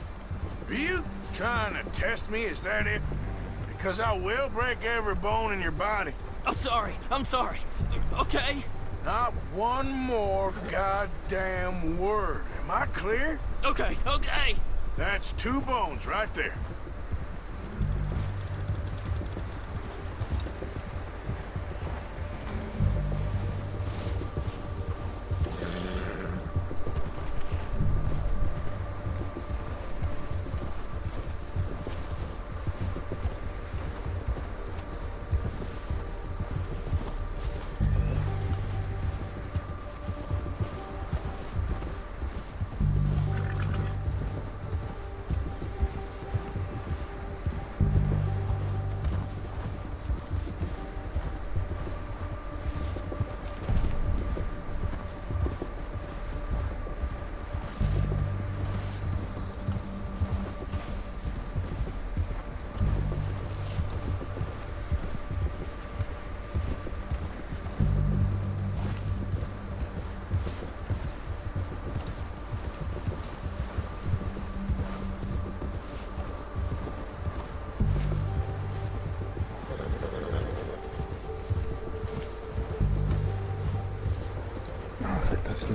Are you trying to test me, is that it? Because I will break every bone in your body. I'm sorry, okay? Not one more goddamn word. Am I clear? Okay. That's 2 bones right there.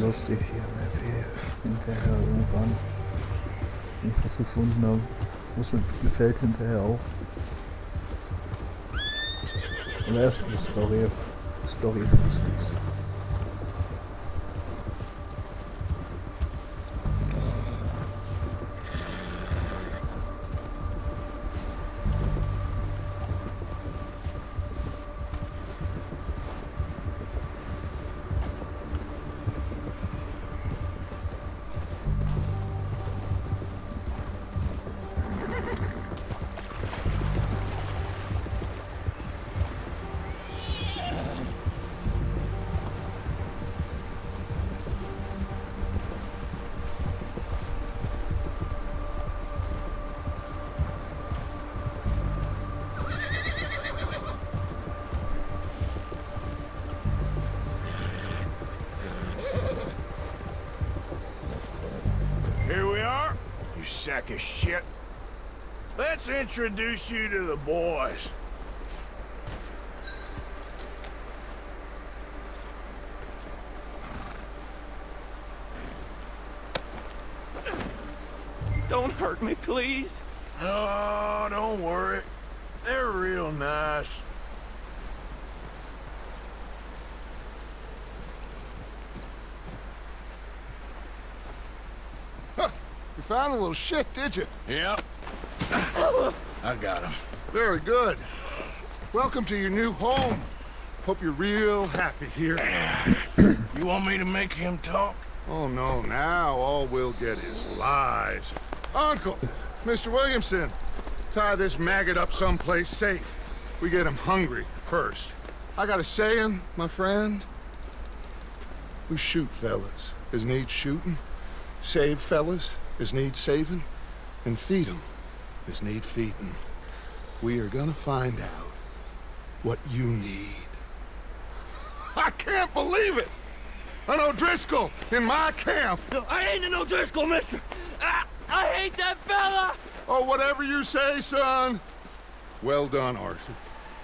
lustig hier Map hier hinterher irgendwann irgendwas gefunden habe. Das gefällt hinterher auch. Aber erst die Story. Die Story ist wichtig. Here we are, you sack of shit. Let's introduce you to the boys. Don't hurt me, please. Oh, don't worry. They're real nice. You found a little shit, did you? Yep. I got him. Very good. Welcome to your new home. Hope you're real happy here. You want me to make him talk? Oh, no. Now all we'll get is lies. Uncle, Mr. Williamson, tie this maggot up someplace safe. We get him hungry first. I got a saying, my friend. We shoot fellas as need shooting, save fellas as need saving, and feed 'em as need feeding. We are gonna find out what you need. I can't believe it! An O'Driscoll in my camp! I ain't an O'Driscoll, mister! I hate that fella! Oh, whatever you say, son. Well done, Arthur.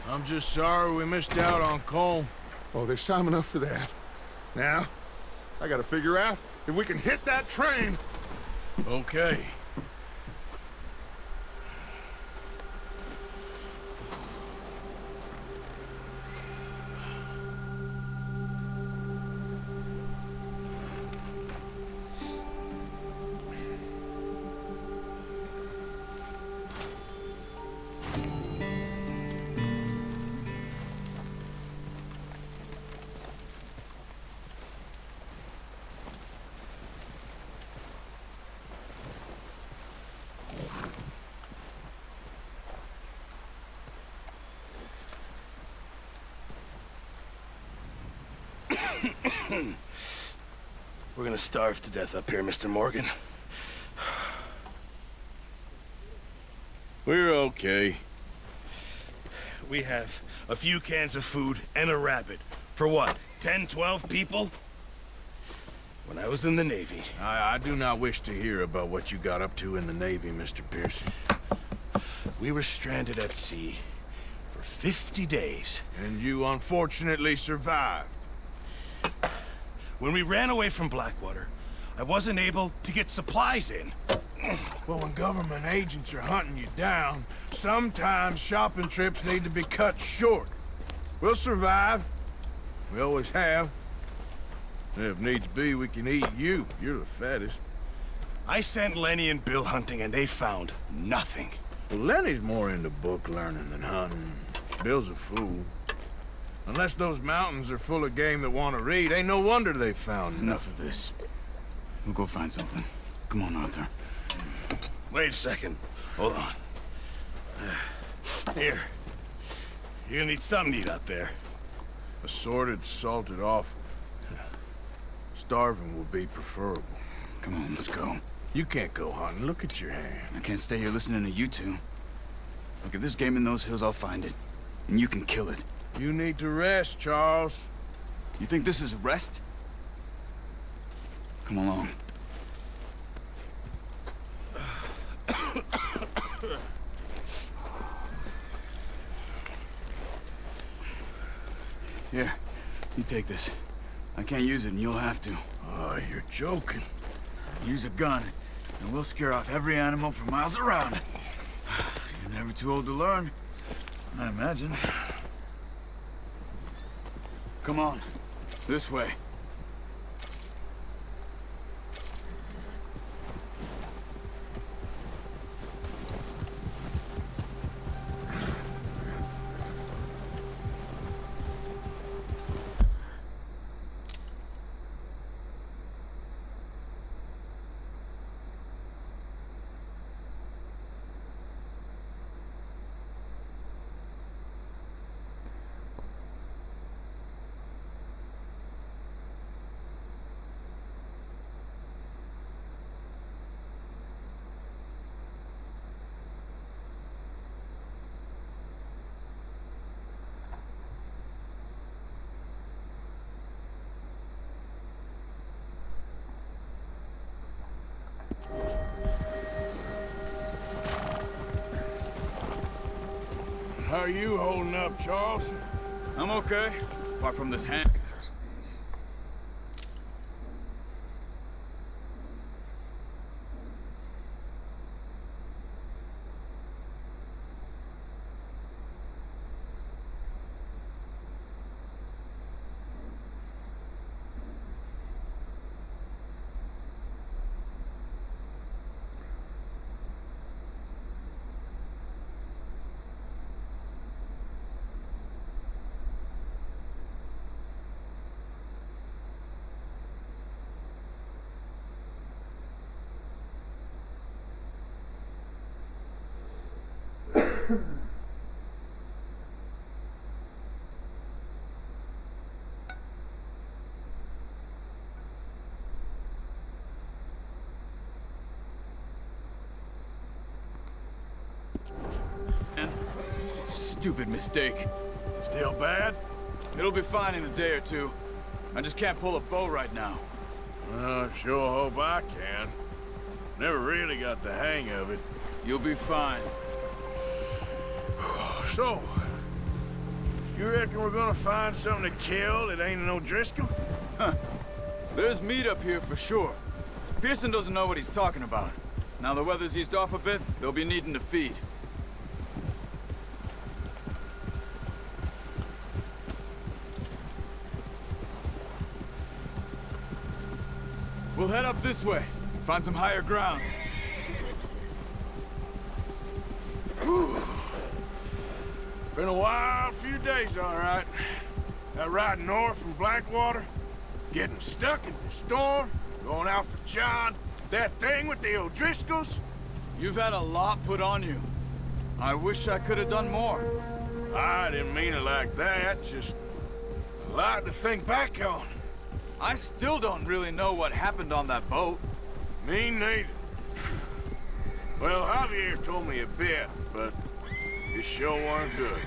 I'm just sorry we missed out on Colm. Oh, there's time enough for that. Now, I gotta figure out if we can hit that train. Okay. We're gonna starve to death up here, Mr. Morgan. We're okay. We have a few cans of food and a rabbit. For what, 10, 12 people? When I was in the Navy... I do not wish to hear about what you got up to in the Navy, Mr. Pearson. We were stranded at sea for 50 days. And you unfortunately survived. When we ran away from Blackwater, I wasn't able to get supplies in. Well, when government agents are hunting you down, sometimes shopping trips need to be cut short. We'll survive. We always have. And if needs be, we can eat you. You're the fattest. I sent Lenny and Bill hunting, and they found nothing. Well, Lenny's more into book learning than hunting. Bill's a fool. Unless those mountains are full of game that want to read, ain't no wonder they found Enough of this. We'll go find something. Come on, Arthur. Wait a second. Hold on. Here. You're gonna need something to eat out there. Assorted, salted off. Starving will be preferable. Come on, let's go. You can't go hunting. Look at your hand. I can't stay here listening to you two. Look, if there's game in those hills, I'll find it. And you can kill it. You need to rest, Charles. You think this is rest? Come along. Here, you take this. I can't use it, and you'll have to. Oh, you're joking. Use a gun, and we'll scare off every animal for miles around. You're never too old to learn, I imagine. Come on, this way. How are you holding up, Charles? I'm okay, apart from this hand. Stupid mistake. Still bad? It'll be fine in a day or two. I just can't pull a bow right now. Well, I sure hope I can. Never really got the hang of it. You'll be fine. So, you reckon we're gonna find something to kill that ain't an O'Driscoll? Huh. There's meat up here for sure. Pearson doesn't know what he's talking about. Now the weather's eased off a bit, they'll be needing to feed. We'll head up this way, find some higher ground. Whew. Been a wild few days, all right. That ride north from Blackwater, getting stuck in the storm, going out for John, that thing with the O'Driscolls. You've had a lot put on you. I wish I could have done more. I didn't mean it like that, just a lot to think back on. I still don't really know what happened on that boat. Me neither. Well, Javier told me a bit, but it sure weren't good.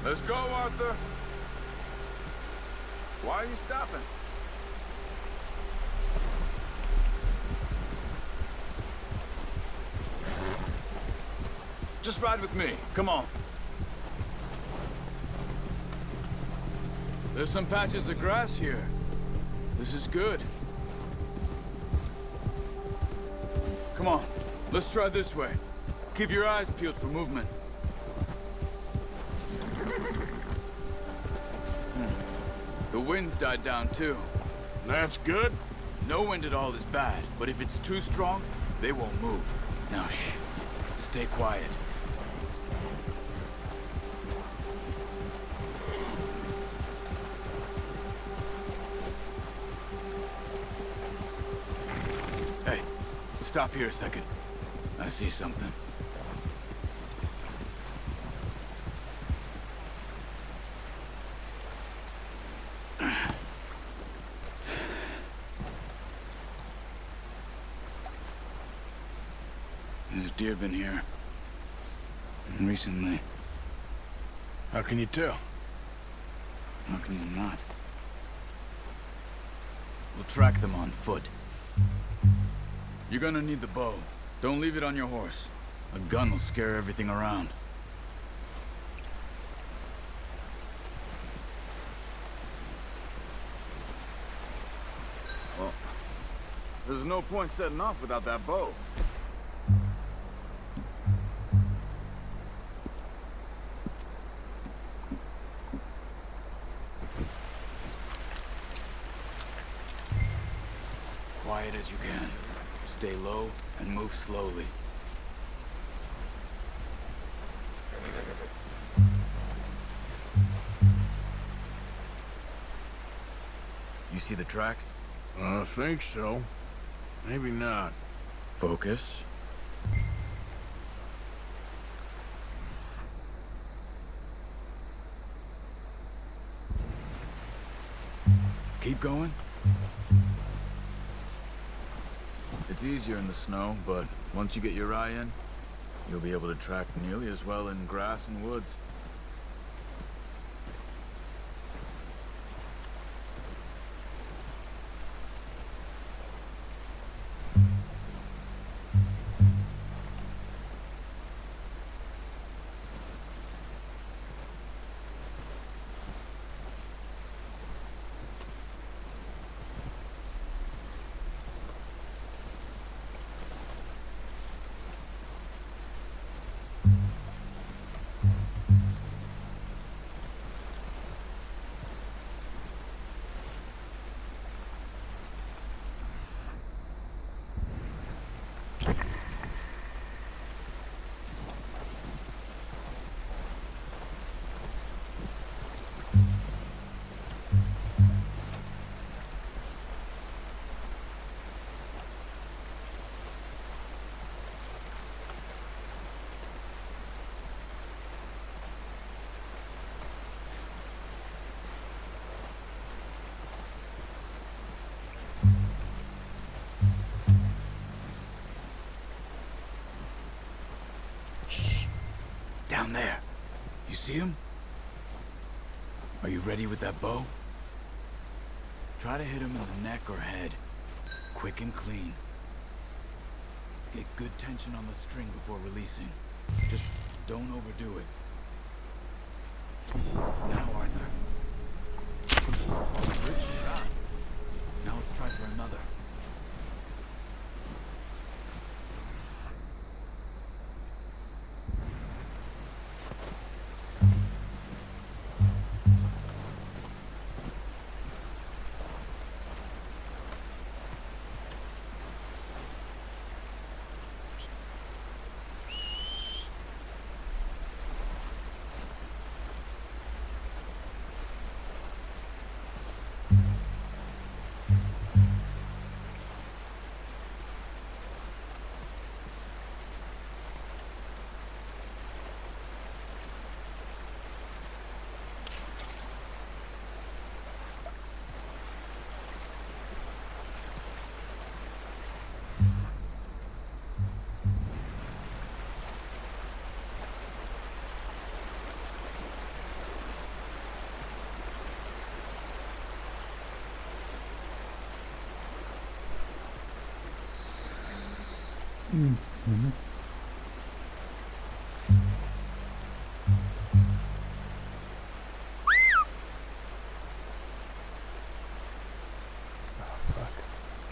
Let's go, Arthur. Why are you stopping? Just ride with me. Come on. There's some patches of grass here. This is good. Come on. Let's try this way. Keep your eyes peeled for movement. The wind's died down, too. That's good? No wind at all is bad, but if it's too strong, they won't move. Now, shh. Stay quiet. Stop here a second. I see something. There's deer been here. Recently. How can you tell? How can you not? We'll track them on foot. You're gonna need the bow. Don't leave it on your horse. A gun will scare everything around. Well, there's no point setting off without that bow. Quiet as you can. Stay low and move slowly. You see the tracks? I think so. Maybe not. Focus. Keep going. It's easier in the snow, but once you get your eye in, you'll be able to track nearly as well in grass and woods. Down there. You see him? Are you ready with that bow? Try to hit him in the neck or head. Quick and clean. Get good tension on the string before releasing. Just don't overdo it. Now, Arthur. Good shot. Now let's try for another. Mm-hmm.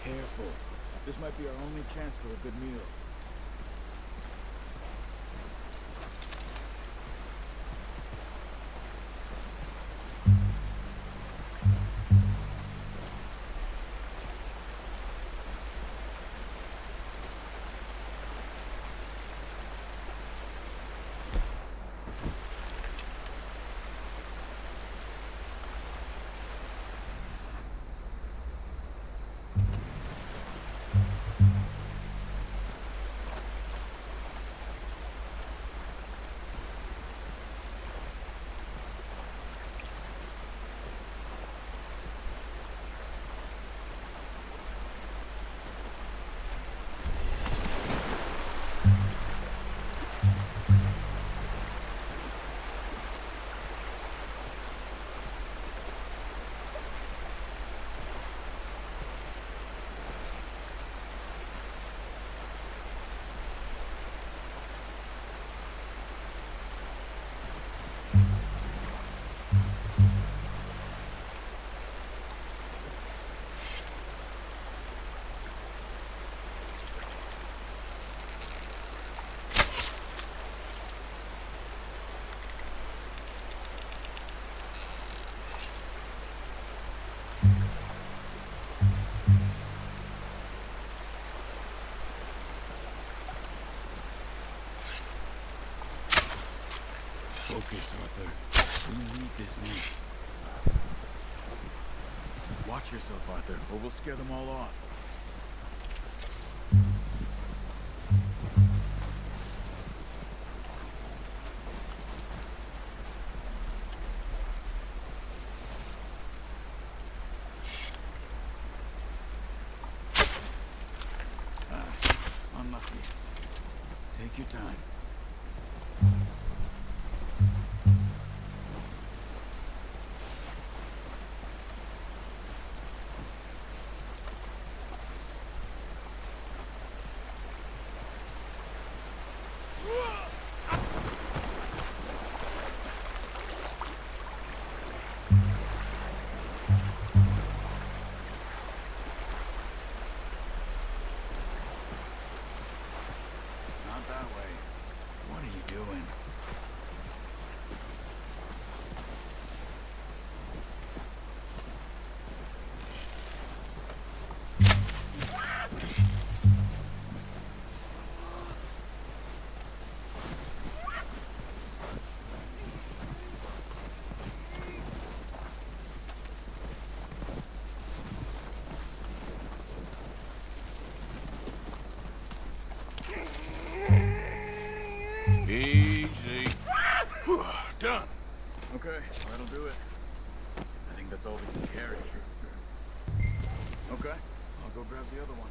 Careful. This might be our only chance for a good meal. Focus, Arthur. We need this meat. Watch yourself, Arthur, or we'll scare them all off. Unlucky. Take your time. Not that way. What are you doing? Easy. Whew, done. Okay, that'll do it. I think that's all we can carry. Okay, I'll go grab the other one.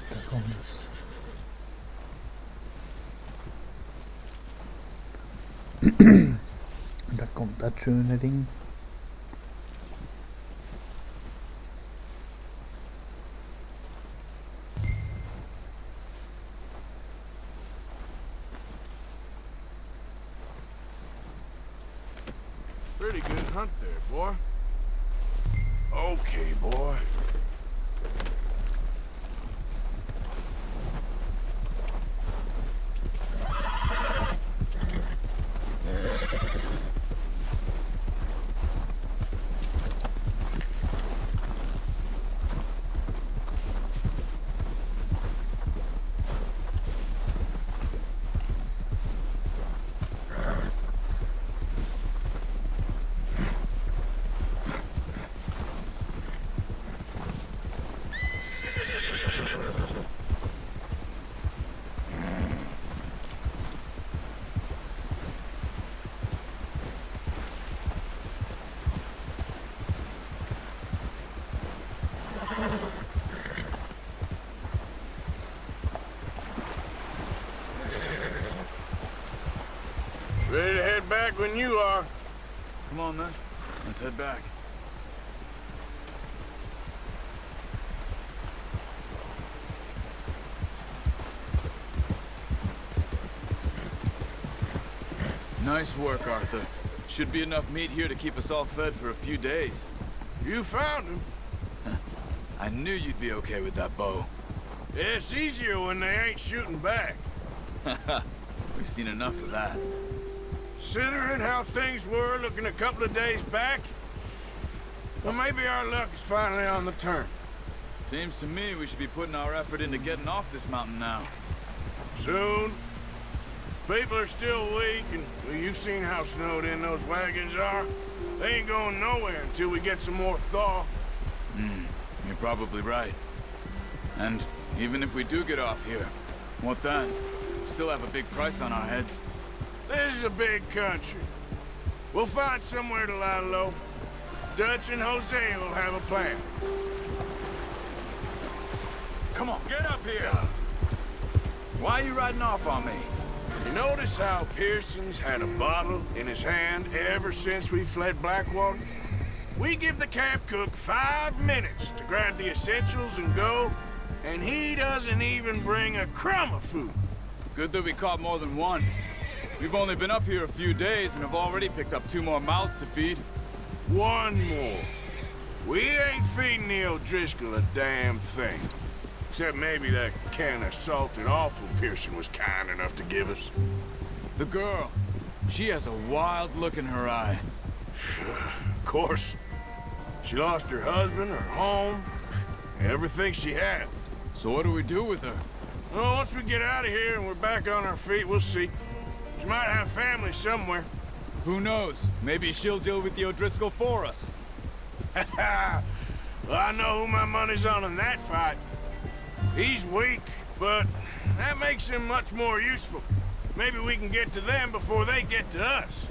Daar komt dus. Daar komt dat schöne Ding. Pretty good hunt there, boy. Okay, boy. Ready to head back when you are. Come on then, let's head back. Nice work, Arthur. Should be enough meat here to keep us all fed for a few days. You found him. I knew you'd be okay with that bow. Yeah, it's easier when they ain't shooting back. We've seen enough of that. Considering how things were looking a couple of days back, well, maybe our luck is finally on the turn. Seems to me we should be putting our effort into getting off this mountain now. Soon. People are still weak, and well, you've seen how snowed in those wagons are. They ain't going nowhere until we get some more thaw. You're probably right. And even if we do get off here, what then? Still have a big price on our heads. This is a big country. We'll find somewhere to lie low. Dutch and Hosea will have a plan. Come on, get up here! Why are you riding off on me? You notice how Pearson's had a bottle in his hand ever since we fled Blackwater? We give the camp cook 5 minutes to grab the essentials and go, and he doesn't even bring a crumb of food. Good that we caught more than one. We've only been up here a few days and have already picked up 2 more mouths to feed. One more. We ain't feeding the O'Driscoll a damn thing. Except maybe that can of salted offal Pearson was kind enough to give us. The girl, she has a wild look in her eye. Of course. She lost her husband, her home, everything she had. So what do we do with her? Well, once we get out of here and we're back on our feet, we'll see. She might have family somewhere. Who knows? Maybe she'll deal with the O'Driscoll for us. Well, I know who my money's on in that fight. He's weak, but that makes him much more useful. Maybe we can get to them before they get to us.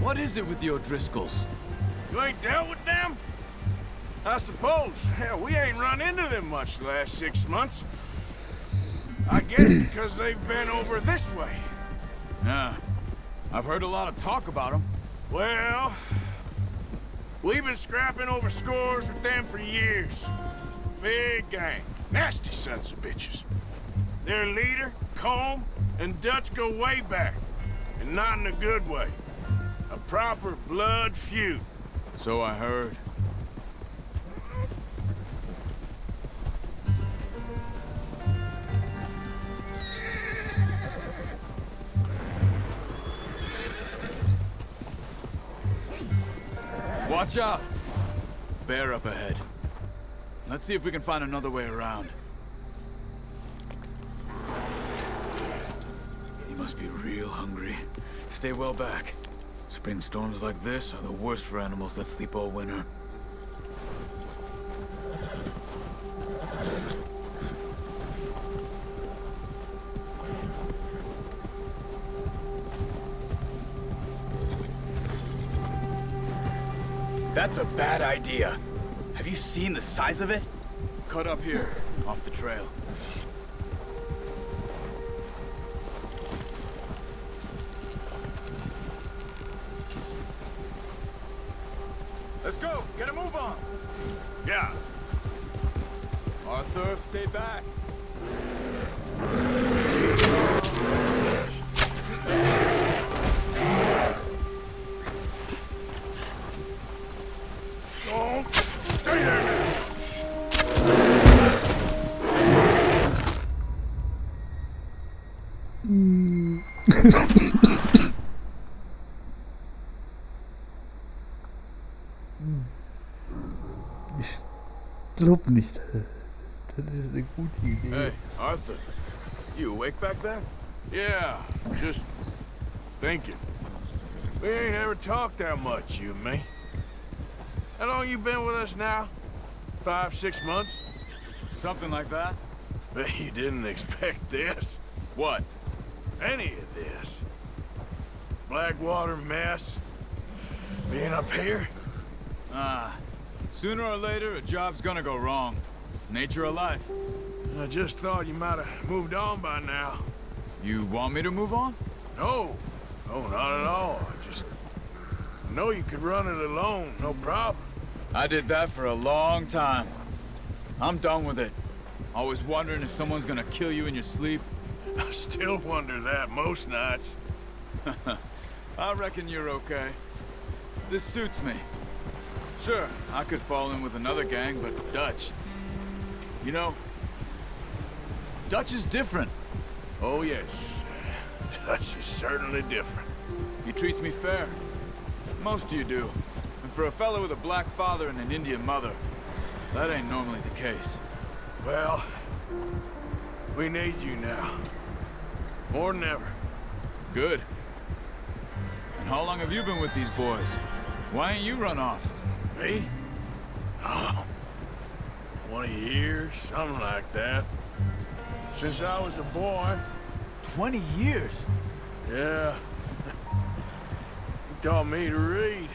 What is it with the O'Driscolls? You ain't dealt with them? I suppose. Hell, we ain't run into them much the last 6 months. I guess because they've been over this way. Yeah. I've heard a lot of talk about them. Well, we've been scrapping over scores with them for years. Big gang. Nasty sons of bitches. Their leader, Colm, and Dutch go way back. And not in a good way. A proper blood feud. So I heard. Watch out! Bear up ahead. Let's see if we can find another way around. He must be real hungry. Stay well back. Spring storms like this are the worst for animals that sleep all winter. That's a bad idea. Have you seen the size of it? Cut up here, off the trail. Let's go! Get a move on! Yeah. Arthur, stay back. Don't stay there now. Ich glaube nicht. Das ist eine gute Idee. Hey, Arthur. You awake back there? Yeah, just thinking. We ain't ever talked that much, you and me. How long you been with us now? 5, 6 months? Something like that. Bet you didn't expect this. What? Any of this. Blackwater mess. Being up here? Sooner or later, a job's gonna go wrong. Nature of life. I just thought you might have moved on by now. You want me to move on? No. No, not at all. I know you could run it alone, no problem. I did that for a long time. I'm done with it. Always wondering if someone's gonna kill you in your sleep. I still wonder that most nights. I reckon you're okay. This suits me. Sure, I could fall in with another gang, but Dutch... You know, Dutch is different. Oh, yes. Dutch is certainly different. He treats me fair. Most of you do. And for a fellow with a black father and an Indian mother, that ain't normally the case. Well, we need you now. More than ever. Good. And how long have you been with these boys? Why ain't you run off? Me? Oh, 20 years, something like that. Since I was a boy. 20 years? Yeah. He taught me to read.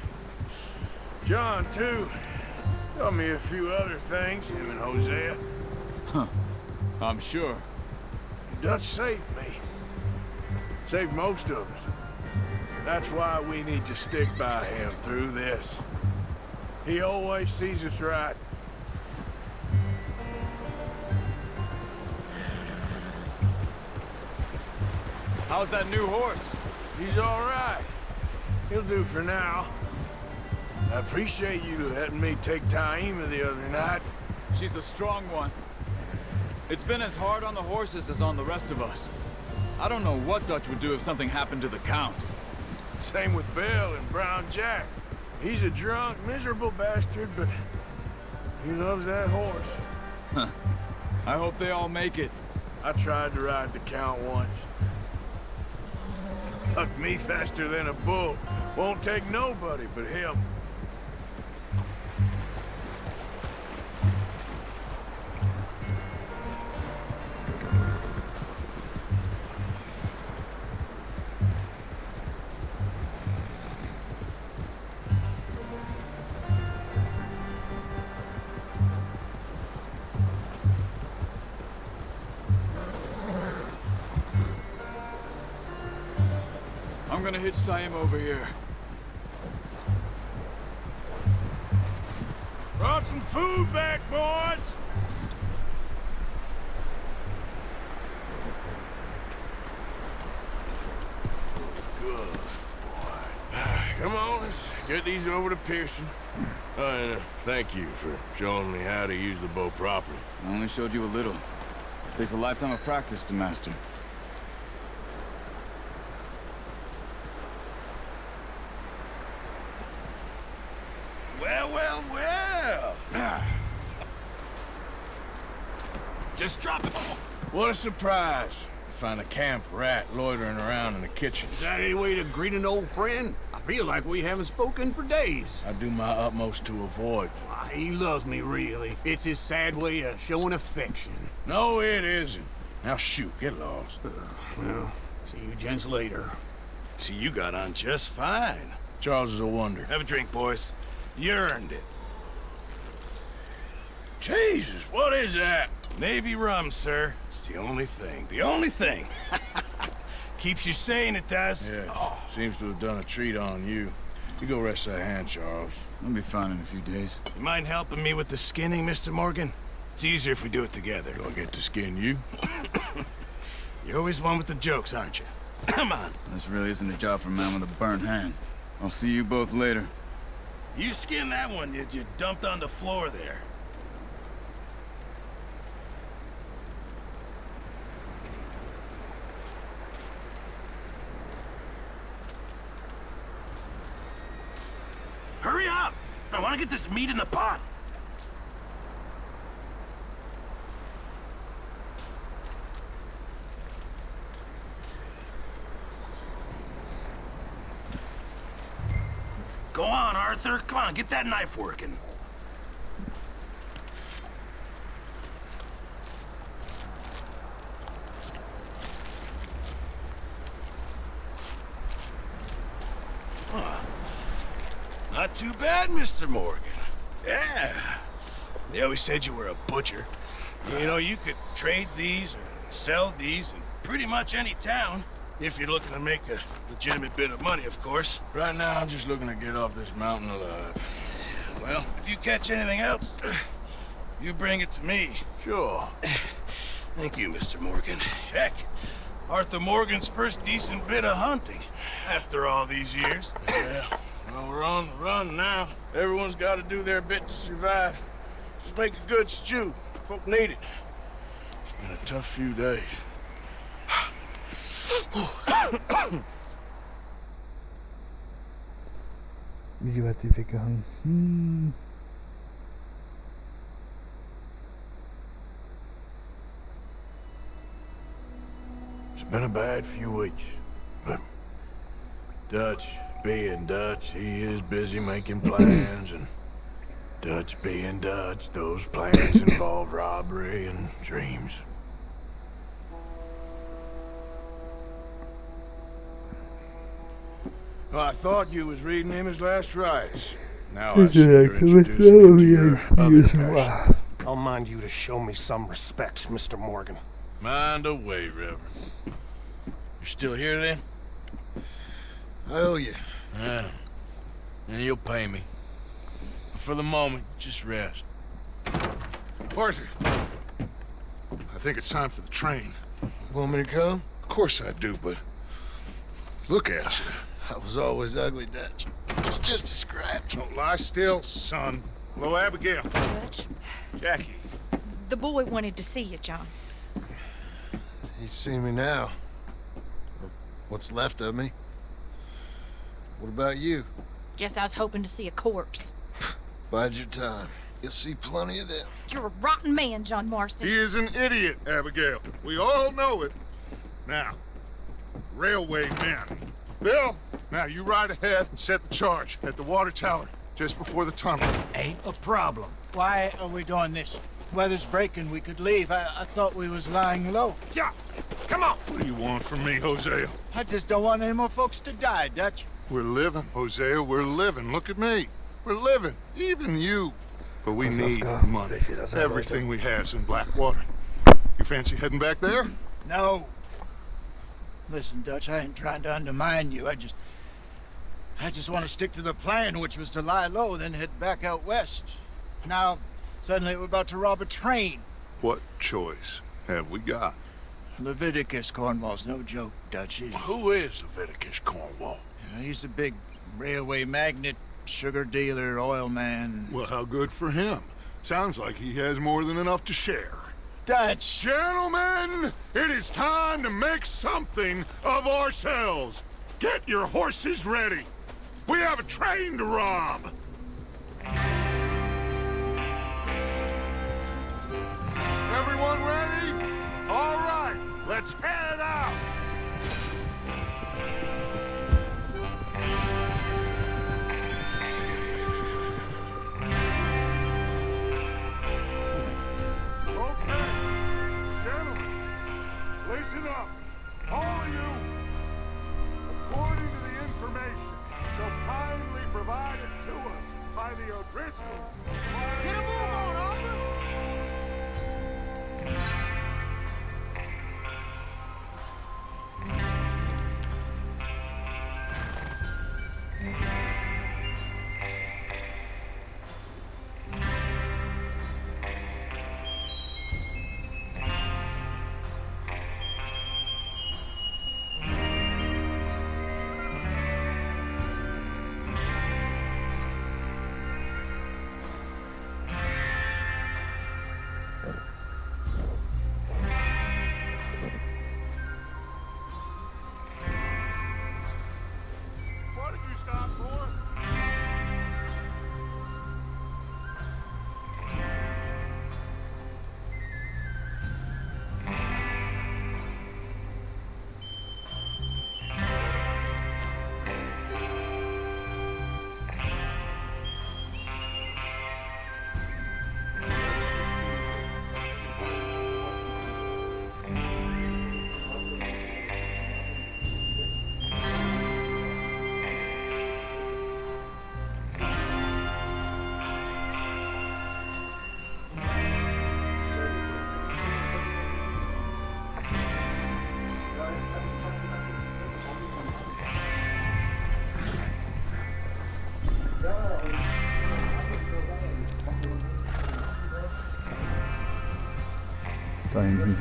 John, too. Taught me a few other things, him and Hosea. Huh. I'm sure. Dutch saved me. Saved most of us. That's why we need to stick by him through this. He always sees us right. How's that new horse? He's all right. He'll do for now. I appreciate you letting me take Taima the other night. She's a strong one. It's been as hard on the horses as on the rest of us. I don't know what Dutch would do if something happened to the Count. Same with Bill and Brown Jack. He's a drunk, miserable bastard, but he loves that horse. Huh. I hope they all make it. I tried to ride the Count once. Hucked me faster than a bull. Won't take nobody but him. I'm gonna hitch Taima over here. Brought some food back, boys! Good boy. Come on, let's get these over to Pearson. And thank you for showing me how to use the bow properly. I only showed you a little. Takes a lifetime of practice to master. Well. Just drop it. What a surprise. Find a camp rat loitering around in the kitchen. Is that any way to greet an old friend? I feel like we haven't spoken for days. I do my utmost to avoid. He loves me, really. It's his sad way of showing affection. No, it isn't. Now shoot, get lost. Well, see you gents later. See, you got on just fine. Charles is a wonder. Have a drink, boys. You earned it. Jesus, what is that? Navy rum, sir. It's the only thing. The only thing. Keeps you sane, it does. Yeah, seems to have done a treat on you. You go rest that hand, Charles. I'll be fine in a few days. You mind helping me with the skinning, Mr. Morgan? It's easier if we do it together. Do I get to skin you? You're always one with the jokes, aren't you? Come on. This really isn't a job for a man with a burnt hand. I'll see you both later. You skin that one you dumped on the floor there. Hurry up! I want to get this meat in the pot. Go on, Arthur. Come on, get that knife working. Not too bad, Mr. Morgan. Yeah. They always said you were a butcher. You know, you could trade these or sell these in pretty much any town. If you're looking to make a legitimate bit of money, of course. Right now, I'm just looking to get off this mountain alive. Well, if you catch anything else, you bring it to me. Sure. Thank you, Mr. Morgan. Heck, Arthur Morgan's first decent bit of hunting after all these years. Yeah. Well, we're on the run now. Everyone's got to do their bit to survive. Just make a good stew. Folk need it. It's been a tough few days. Wie weit die weggehangen? It's been a bad few weeks, but Dutch being Dutch, he is busy making plans, and Dutch being Dutch, those plans involve robbery and dreams. Well, I thought you was reading him his last rites. Now I see you're introducing me to your other passion. I'll mind you to show me some respect, Mr. Morgan. Mind away, Reverend. You're still here, then? I owe you. Yeah. And you'll pay me. But for the moment, just rest. Arthur, I think it's time for the train. Want me to come? Of course I do, but Look at you. I was always ugly, Dutch. It's just a scratch. Don't lie still, son. Hello, Abigail. Dutch, Jackie. the boy wanted to see you, John. He's seen me now. Or what's left of me. What about you? Guess I was hoping to see a corpse. Bide your time. You'll see plenty of them. You're a rotten man, John Marston. He is an idiot, Abigail. We all know it. Now, railway men. Bill, now you ride ahead and set the charge at the water tower just before the tunnel. Ain't a problem. Why are we doing this? Weather's breaking, we could leave. I thought we was lying low. Yeah, come on. What do you want from me, Hosea? I just don't want any more folks to die, Dutch. We're living, Hosea, we're living. Look at me. We're living, even you. But we need money. Everything we has in Blackwater. You fancy heading back there? No. Listen, Dutch, I ain't trying to undermine you. I just want to stick to the plan, which was to lie low, then head back out west. Now, suddenly we're about to rob a train. What choice have we got? Leviticus Cornwall's no joke, Dutch. Who is Leviticus Cornwall? He's a big railway magnate, sugar dealer, oil man. Well, how good for him. Sounds like he has more than enough to share. Dutch! Gentlemen, it is time to make something of ourselves. Get your horses ready. We have a train to rob. Everyone ready? All right, let's head out. Listen up, all of you. According to the information so kindly provided to us by the O'Driscolls. Get a move on, Arthur! Da hinten.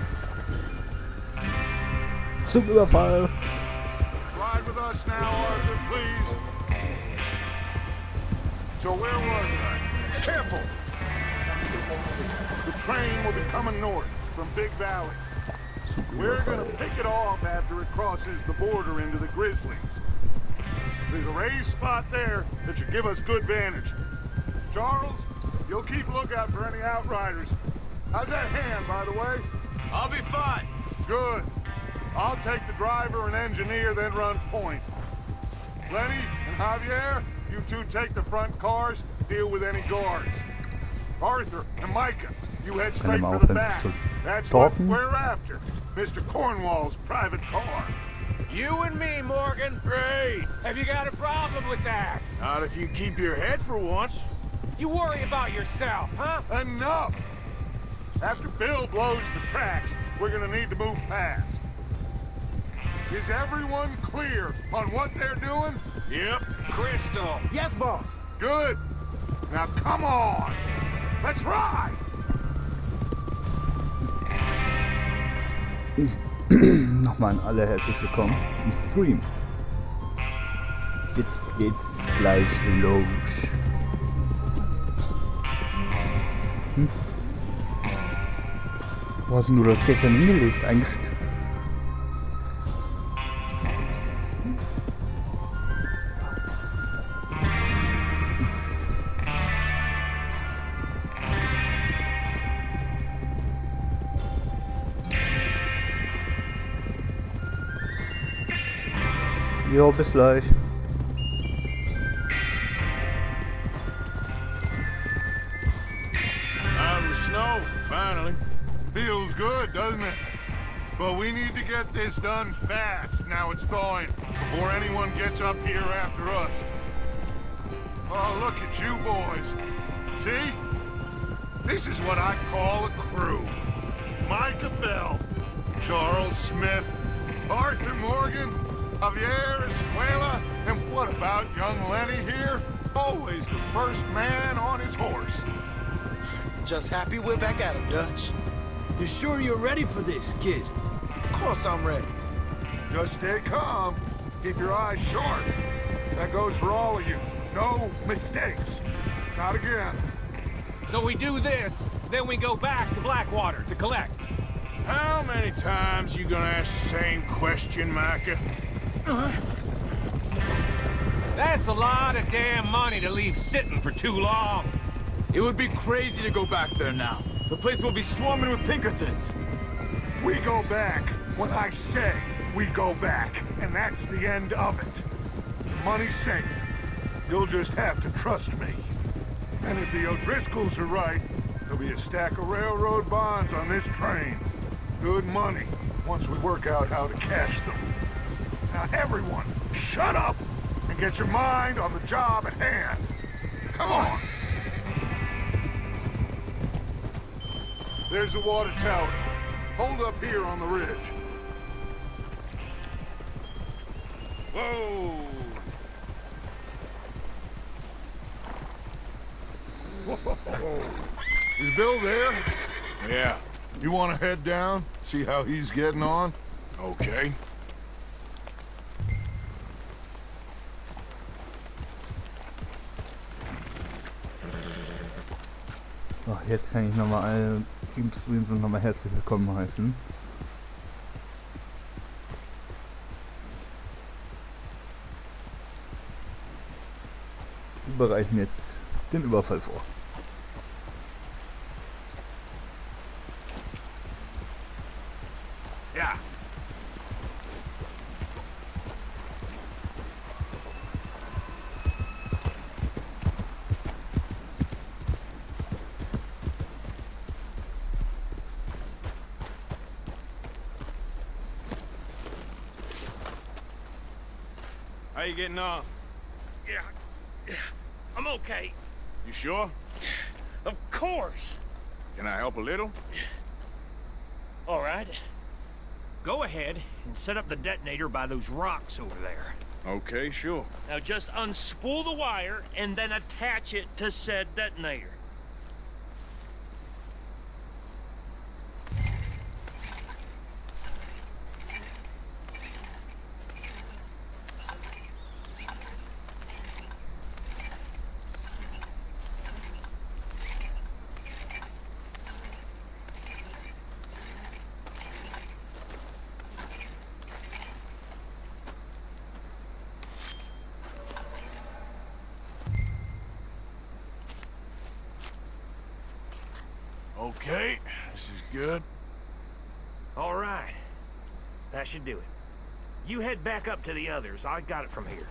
Zugüberfall! Ride with us now, Arthur, please. So where was I? Careful! The train will be coming north from Big Valley. We're gonna pick it off after it crosses the border into the Grizzlies. There's a raised spot there that should give us good vantage. Charles, you'll keep lookout for any outriders. How's that hand, by the way? I'll be fine. Good. I'll take the driver and engineer, then run point. Lenny and Javier, you two take the front cars, deal with any guards. Arthur and Micah, you head straight for the back. That's what we're after. Mr. Cornwall's private car. You and me, Morgan. Great. Have you got a problem with that? Not if you keep your head for once. You worry about yourself, huh? Enough! After Bill blows the tracks, we're gonna need to move fast. Is everyone clear on what they're doing? Yep. Crystal. Yes, boss. Good. Now come on. Let's ride. Nochmal ein allerherzlich willkommen im Stream. Jetzt geht's gleich los. Wo hast denn du das gestern hingelegt? Eigentlich. Jo, bis gleich. Out of the snow, finally. Feels good, doesn't it? But we need to get this done fast, now it's thawing, before anyone gets up here after us. Oh, look at you boys. See? This is what I call a crew. Micah Bell, Charles Smith, Arthur Morgan, Javier Escuela, and what about young Lenny here? Always the first man on his horse. Just happy we're back at him, Dutch. You sure you're ready for this, kid? Of course I'm ready. Just stay calm. Keep your eyes sharp. That goes for all of you. No mistakes. Not again. So we do this, then we go back to Blackwater to collect. How many times you gonna ask the same question, Micah? That's a lot of damn money to leave sitting for too long. It would be crazy to go back there now. The place will be swarming with Pinkertons. We go back when I say we go back, and that's the end of it. Money's safe. You'll just have to trust me. And if the O'Driscolls are right, there'll be a stack of railroad bonds on this train. Good money, once we work out how to cash them. Now everyone, shut up and get your mind on the job at hand. Come on. There's the water tower. Hold up here on the ridge. Whoa! Is Bill there? Yeah. You want to head down, see how he's getting on? Okay. So, jetzt kann ich nochmal alle Teamstreams und nochmal herzlich willkommen heißen. Wir bereiten jetzt den Überfall vor. Ja. How you getting on? Yeah, I'm okay. You sure? Of course. Can I help a little? All right. Go ahead and set up the detonator by those rocks over there. Okay, sure. Now just unspool the wire and then attach it to said detonator. Okay, this is good. All right. That should do it. You head back up to the others. I got it from here.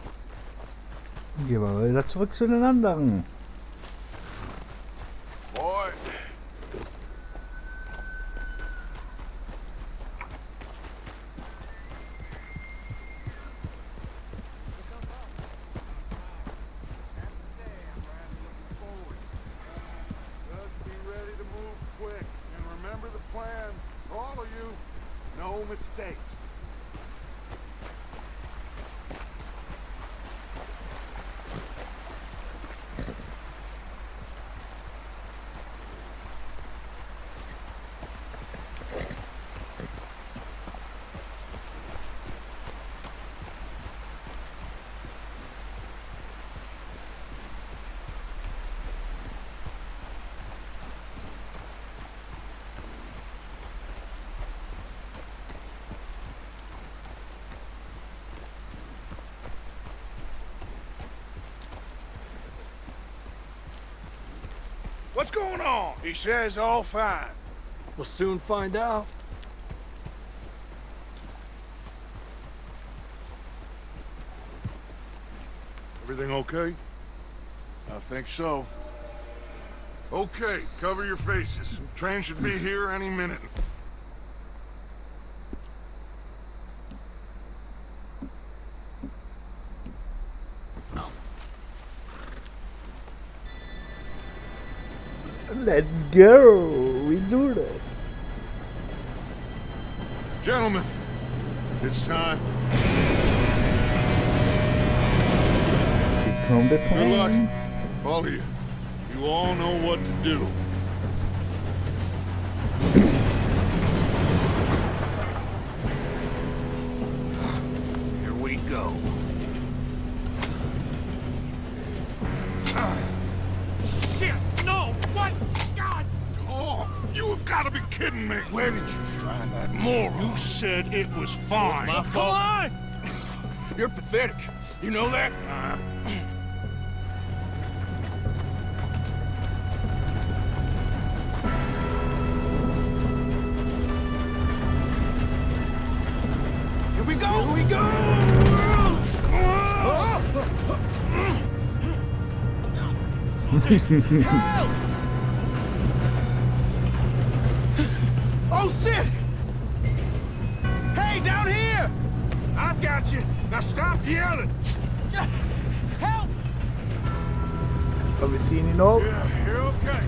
Gehen wir wieder zurück zu den anderen. Boy. Just be ready to move quick. And remember the plan. For all of you, no mistakes. What's going on? He says all fine. We'll soon find out. Everything okay? I think so. Okay, cover your faces. Train should be here any minute. Let's go. We do that. Gentlemen, it's time. Become the Good luck, plane. all of you. You all know what to do. Here we go. Shit! No! What? God! Oh, you have got to be kidding me. Where did you find that moron? You said it was fine. My Come fault. on! You're pathetic. You know that? Here we go! Here we go! Help! Oh, shit! Hey, down here! I've got you. Now stop yelling. Help! Har vi tid nog? Yeah, you're okay.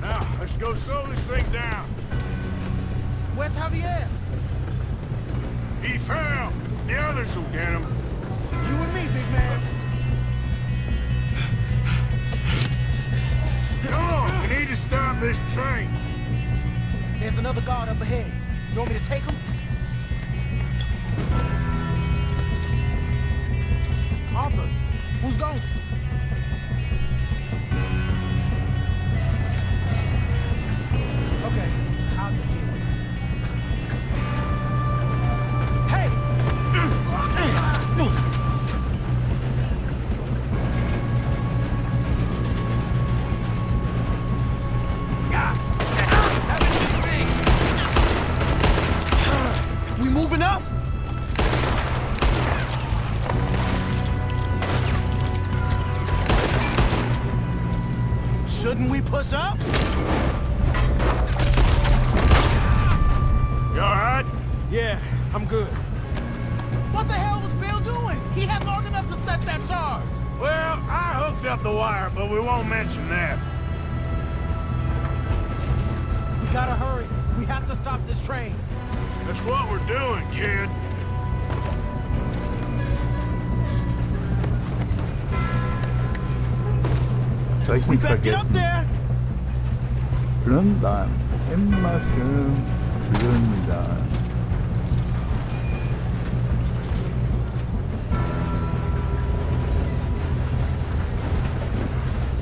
Now, let's go slow this thing down. Where's Javier? He fell. The others will get him. You and me, big man. Come on, we need to stop this train. There's another guard up ahead. You want me to take him? Arthur, who's going? Okay, I'll just get him. Hey! We moving up? Shouldn't we push up? You all right? Yeah, I'm good. What the hell was Bill doing? He had long enough to set that charge. Well, I hooked up the wire, but we won't mention that. We gotta hurry. We have to stop this train. That's what we're doing, kid. Soll ich We nicht best get up vergessen. there. Plündern. Immer schön plündern.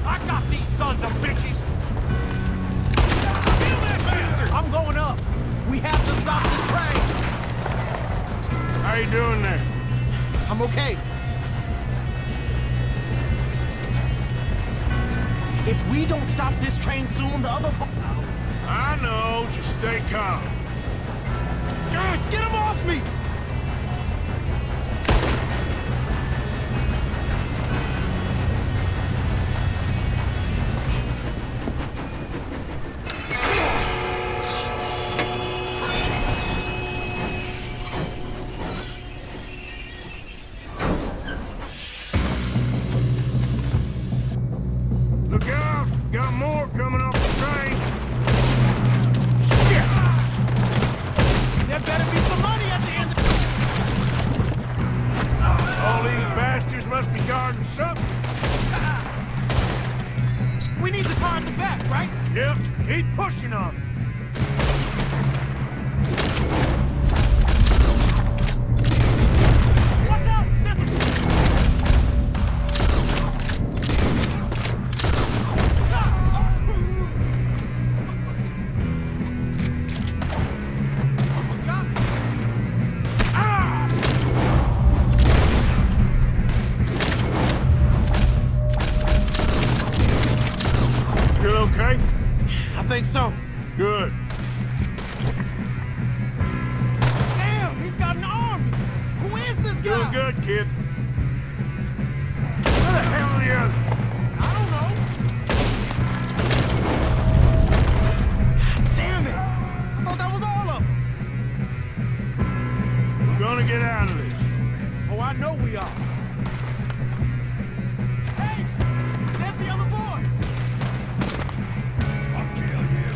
I got these sons of bitches! Kill that bastard! I'm going up. We have to stop this train. How you doing there? I'm okay. If we don't stop this train soon, the other... I know, just stay calm. God, get him off me! Look out! Got more coming off the train. There better be some money at the end of... All these bastards must be guarding something. We need the car in the back, right? Yep, keep pushing on it. Watch out! There's a... Almost got me. okay? I think so. Good. Damn, he's got an army. Who is this guy? Doing good, kid. Where the hell are the others? I don't know. God damn it. I thought that was all of them. We're gonna get out of this. Oh, I know we are. Hey, that's the other boys. I'll kill you.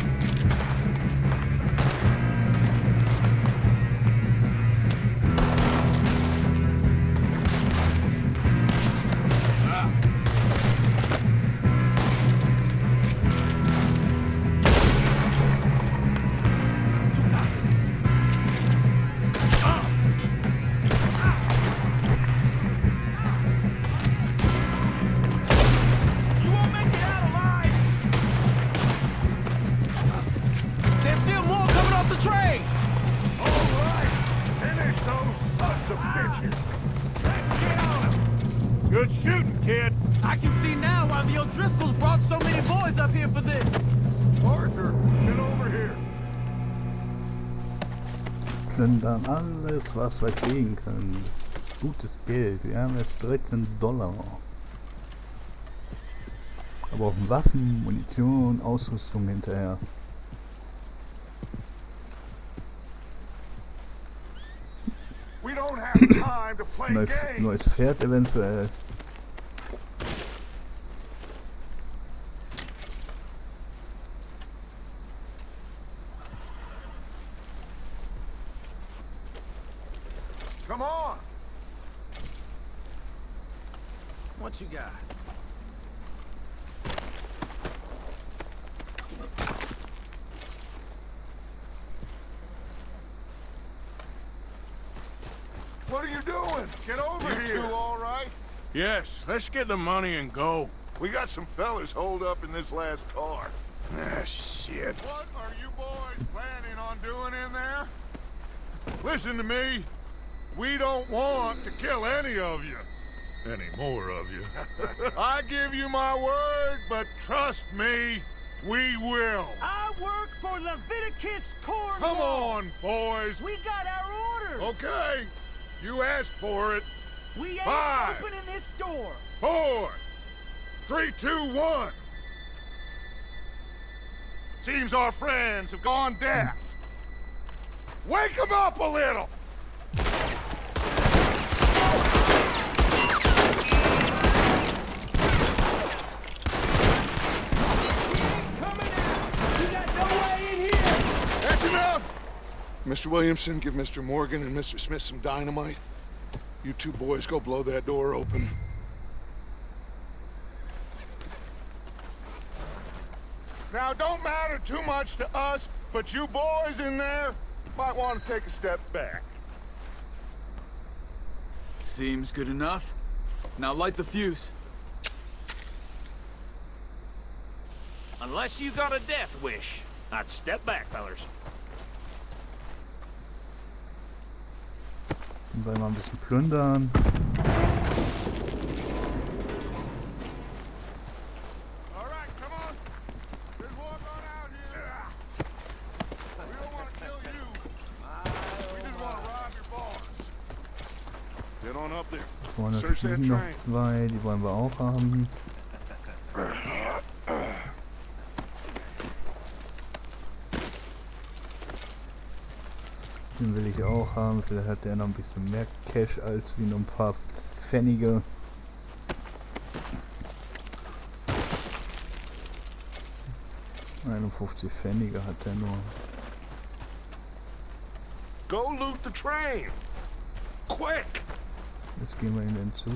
You won't make it out alive. There's still more coming off the train. All right. Finish those sons of bitches. Let's get on them. Good shooting, kid. I can see now why the O'Driscolls brought so many boys up here for this. Arthur, get over here. Plündern alles, was wir kriegen können. Das ist gutes Geld. Wir haben jetzt $13. Aber auch Waffen, Munition, Ausrüstung hinterher. We don't have time to play games. Neues Pferd eventuell. Come on. What you got? What are you doing? Get over here. You two all right? Yes, let's get the money and go. We got some fellas holed up in this last car. Ah, shit. What are you boys planning on doing in there? Listen to me. We don't want to kill any of you. Any more of you. I give you my word, but trust me, we will. I work for Leviticus Corps. Come on, boys. We got our orders. Okay. You asked for it. We ain't 5, opening this door. 4, 3, 2, 1. Seems our friends have gone deaf. Wake them up a little. That's enough! Mr. Williamson, give Mr. Morgan and Mr. Smith some dynamite. You two boys go blow that door open. Now, don't matter too much to us, but you boys in there might want to take a step back. Seems good enough. Now light the fuse. Unless you got a death wish, I'd step back, fellers. Und dann mal ein bisschen plündern. Vorne fliegen noch 2, die wollen wir auch haben. Den will ich auch haben, vielleicht hat der noch ein bisschen mehr Cash als wie nur ein paar Pfennige. $51 Pfennige hat der nur. Go loot the train! Quick! Jetzt gehen wir in den Zug.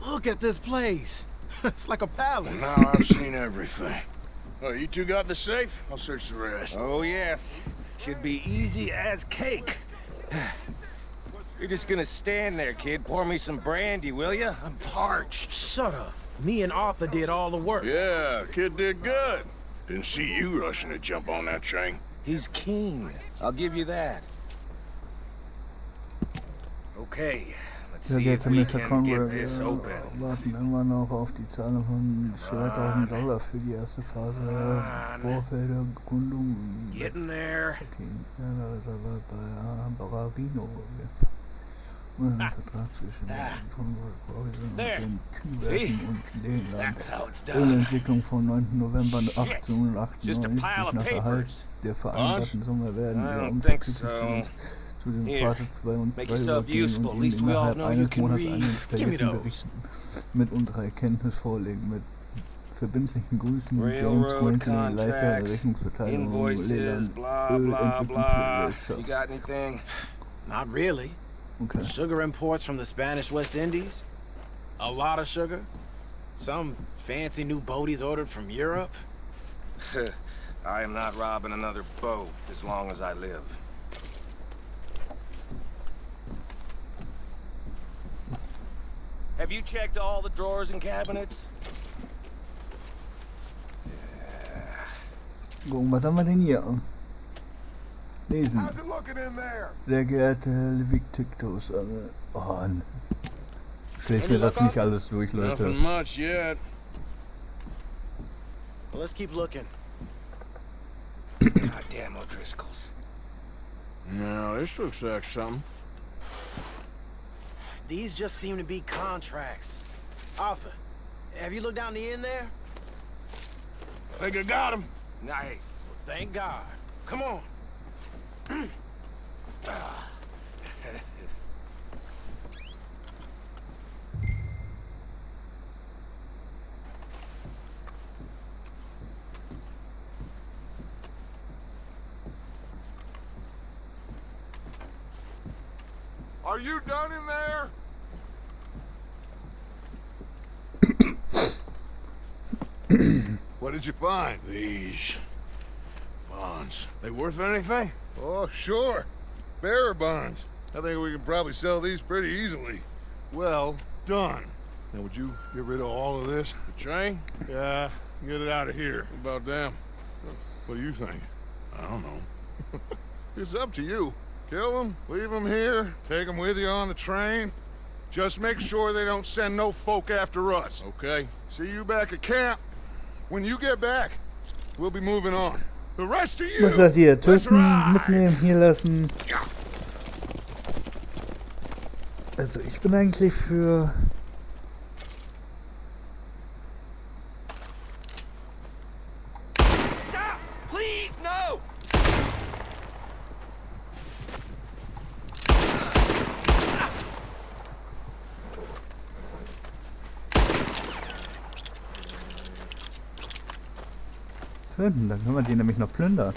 Look at this place. It's like a palace. Well, now I've seen everything. Oh, you two got the safe? I'll search the rest. Oh, yes. Should be easy as cake. You're just gonna stand there, kid. Pour me some brandy, will ya? I'm parched. Shut up. Me and Arthur did all the work. Yeah, kid did good. Didn't see you rushing to jump on that train. He's keen. I'll give you that. Okay, Ja, der Mr. Conway, wir warten immer noch auf die Zahlung von $2.000 für die erste Phase Bohrfelder Bekundung. Getting there. Bei Bararino. Und ein Vertrag zwischen Conway und den Kühlwerken und Leyland. Ölentwicklung vom 9. November 1898 nach Erhalt der vereinbarten Summe werden wir unverzüglich zu den Phase 2 und 3 übergehen und Ihnen innerhalb eines Monats einen detaillierten Bericht mit unserer Erkenntnis vorlegen. Mit verbindlichen Grüßen, James Quentin, Leiter der Rechnungsverteilung, Leyland, Ölentwicklungsgesellschaft. Not really. Okay. Sugar imports from the Spanish West Indies. A lot of sugar. Some fancy new boat he's ordered from Europe. I am not robbing another boat as long as I live. Have you checked all the drawers and cabinets? Gucken, was haben wir denn hier? Lesen. How's it looking in there? Sehr geehrte Victictus. Oh, stell ich mir das nicht alles durch, Leute. Nothing much yet. Well, let's keep looking. Goddamn O'Driscolls. No, this looks like something. These just seem to be contracts. Arthur, have you looked down the end there? I think I got him. Nice. Well, thank God. Come on. Are you done in there? What did you find? These bonds. They worth anything? Oh, sure. Bearer bonds. I think we can probably sell these pretty easily. Well done. Now, would you get rid of all of this? The train? Yeah, get it out of here. What about them? What do you think? I don't know. It's up to you. Kill them, leave them here, take them with you on the train. Just make sure they don't send no folk after us. Okay. See you back at camp. When you get back, we'll be moving on. The rest of you, Was das hier? let's Töten, ride. mitnehmen, hier lassen. Also ich bin eigentlich für... Stop! Please, no! Schön, dann können wir die nämlich noch plündern.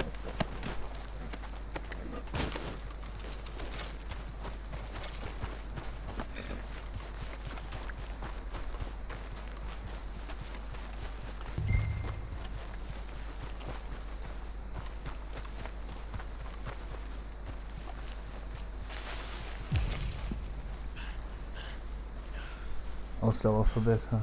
Ausdauer verbessern.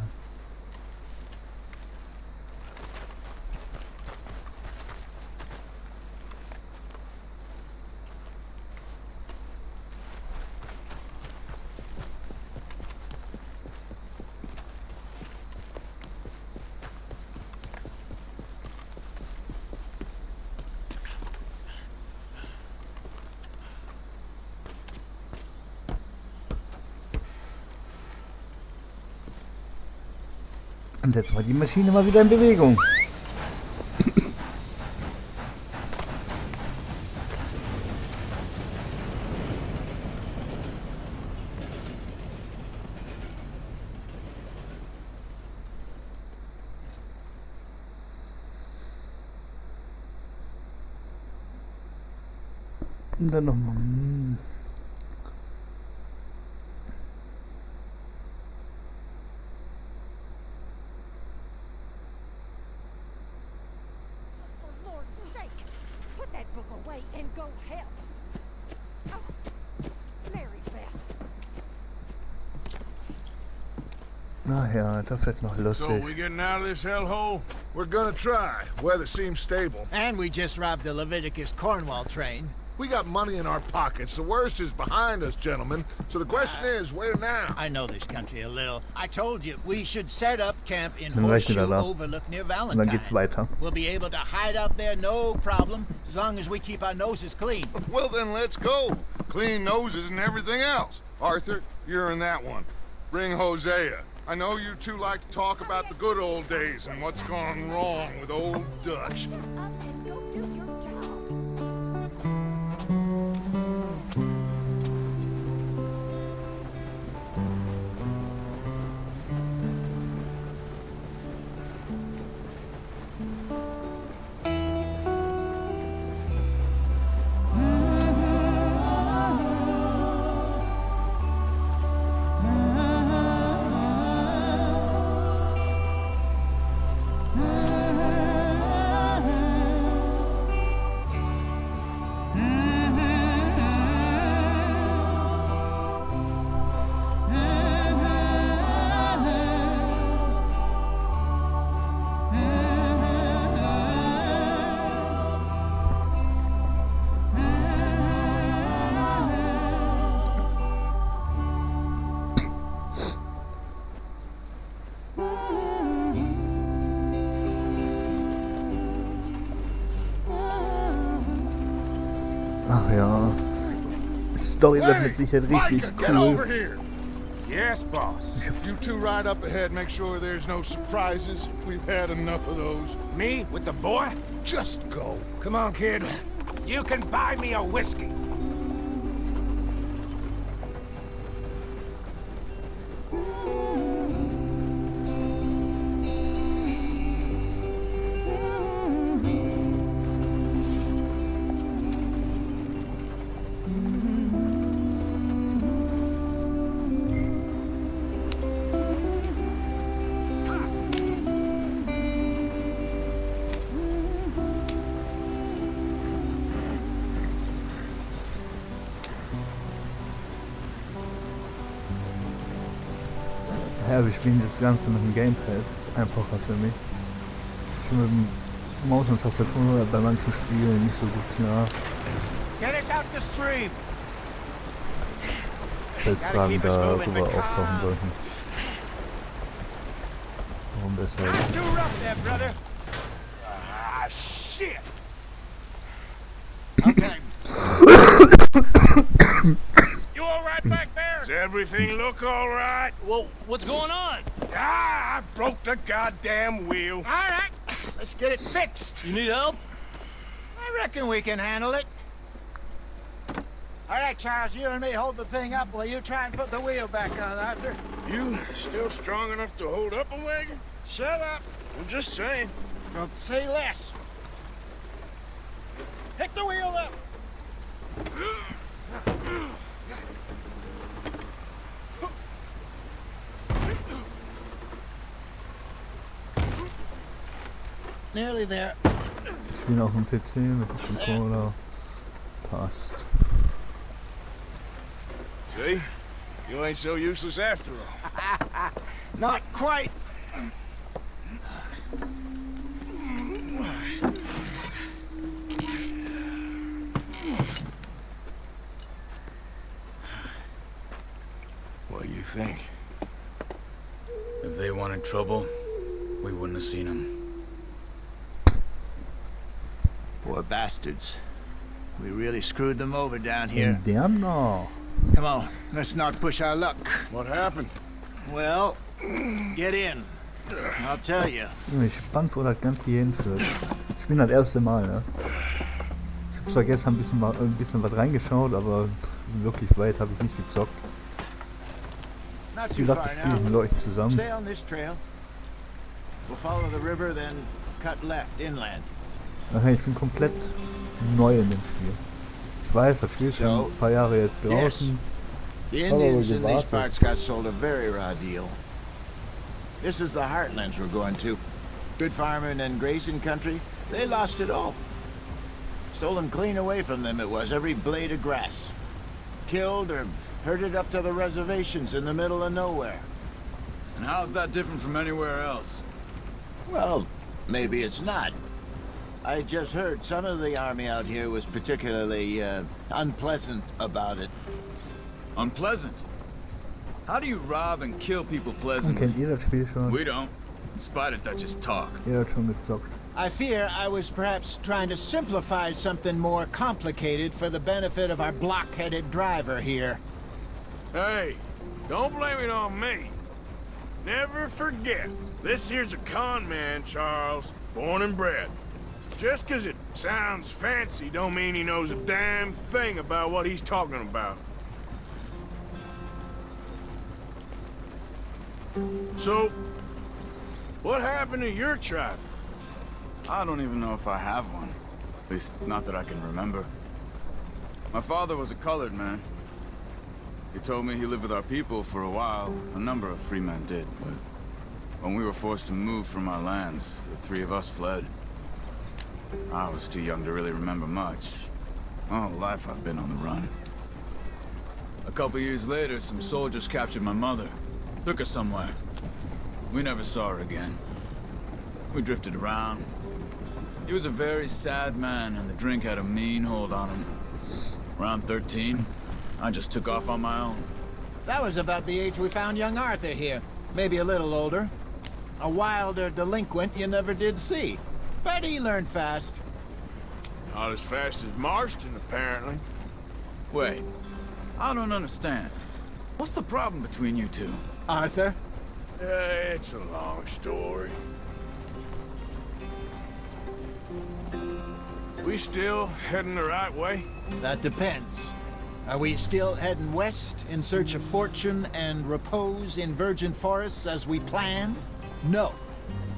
Und jetzt war die Maschine mal wieder in Bewegung. Und dann nochmal. Ach ja, das wird noch So, lustig. we getting out of this hellhole? We're gonna try. Weather seems stable. And we just robbed the Leviticus Cornwall train. We got money in our pockets. The worst is behind us, gentlemen. So the question is, where now? I know this country a little. I told you, we should set up camp in Dann gleich wieder Horseshoe da. Overlook near Und dann Valentine. geht's weiter. We'll be able to hide out there no problem, as long as we keep our noses clean. Well, then let's go. Clean noses and everything else. Arthur, you're in that one. Bring Hosea. I know you two like to talk about the good old days and what's gone wrong with old Dutch. Ach ja. Story wird mit Sicherheit richtig Micah, get over cool. here. Yes, boss. You two ride up ahead, make sure there's no surprises. We've had enough of those. Me with the boy? Just go. Come on, kid. You can buy me a whiskey. Ja, wir spielen das Ganze mit dem Gamepad. Ist einfacher für mich. Ich bin mit dem Maus und Tastatur bei manchen Spielen nicht so gut klar. Get us out the stream. Falls Fragen darüber auftauchen sollten. Warum deshalb? Too rough there, brother. Ah, shit! Okay. You all right back there? Does everything look all right? Well, what's going on? Ah, I broke the goddamn wheel. All right, let's get it fixed. You need help? I reckon we can handle it. All right, Charles, you and me hold the thing up while you try and put the wheel back on, Arthur. You still strong enough to hold up a wagon? Shut up. I'm just saying. Don't say less. Pick the wheel up. Nearly there. Ich spiele auf dem PC mit dem Controller. Passt. See? You ain't so useless after all. Not quite. What do you think? If they wanted trouble, we wouldn't have seen them. Poor bastards. We really screwed them over down here. Indianer. Come on, let's not push our luck. What happened? Well, get in. I'll tell you. Ich bin gespannt, wo das Ganze hier hinführt. Ich bin das erste Mal, ne? Ich habe zwar gestern ein bisschen was reingeschaut, aber wirklich weit habe ich nicht gezockt. Not Wie too gesagt, far ich spiele mit now. euch zusammen. Stay on this trail. We'll follow the river, then cut left inland. Okay, ich bin komplett neu in dem Spiel. Ich weiß, das Spiel ist schon ein paar Jahre jetzt draußen. The Habe aber Indians in these gewartet. parts got sold a very raw deal. This is the heartlands we're going to. Good farming and grazing country. They lost it all. Stolen clean away from them it was, every blade of grass. Killed or herded up to the reservations in the middle of nowhere. And how's that different from anywhere else? Well, maybe it's not. I just heard some of the army out here was particularly unpleasant about it. Unpleasant? How do you rob and kill people Und pleasantly? kennt ihr das Spiel schon? We don't. In spite of Dutch's talk. Ihr habt schon gezockt. I fear I was perhaps trying to simplify something more complicated for the benefit of our block-headed driver here. Hey, don't blame it on me. Never forget, this here's a con man, Charles, born and bred. Just 'cause it sounds fancy don't mean he knows a damn thing about what he's talking about. So, what happened to your tribe? I don't even know if I have one. At least, not that I can remember. My father was a colored man. He told me he lived with our people for a while. A number of free men did, but when we were forced to move from our lands, the three of us fled. I was too young to really remember much. My whole life I've been on the run. A couple years later, some soldiers captured my mother. Took her somewhere. We never saw her again. We drifted around. He was a very sad man, and the drink had a mean hold on him. Around 13, I just took off on my own. That was about the age we found young Arthur here. Maybe a little older. A wilder delinquent you never did see. But he learned fast. Not as fast as Marston, apparently. Wait, I don't understand. What's the problem between you two? Arthur? It's a long story. We still heading the right way? That depends. Are we still heading west in search of fortune and repose in virgin forests as we planned? No.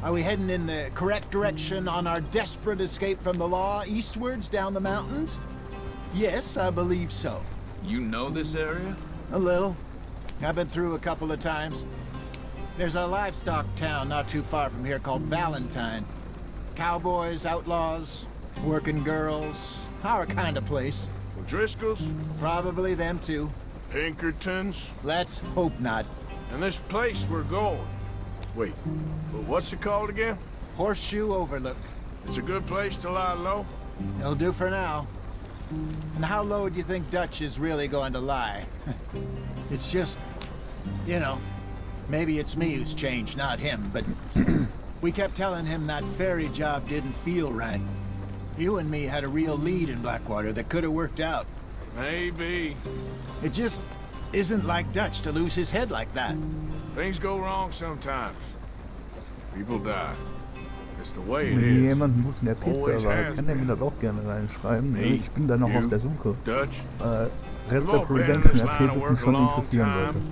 Are we heading in the correct direction on our desperate escape from the law eastwards down the mountains? Yes, I believe so. You know this area? A little. I've been through a couple of times. There's a livestock town not too far from here called Valentine. Cowboys, outlaws, working girls, our kind of place. Driscoll's? Probably them too. Pinkertons? Let's hope not. And this place we're going. Wait, but what's it called again? Horseshoe Overlook. It's a good place to lie low? It'll do for now. And how low do you think Dutch is really going to lie? It's just, you know, maybe it's me who's changed, not him, but we kept telling him that ferry job didn't feel right. You and me had a real lead in Blackwater that could have worked out. Maybe. It just isn't like Dutch to lose his head like that. Things go wrong sometimes. People die. It's the way it Wenn is. jemand muss in der Always Pizza, has kann der mir been. das auch gerne reinschreiben. Me, Ich bin da noch auf der Suche. Dutch. Red We've Dead all been in Redemption this erzählt, line of was work mich a schon long interessieren wollte. time.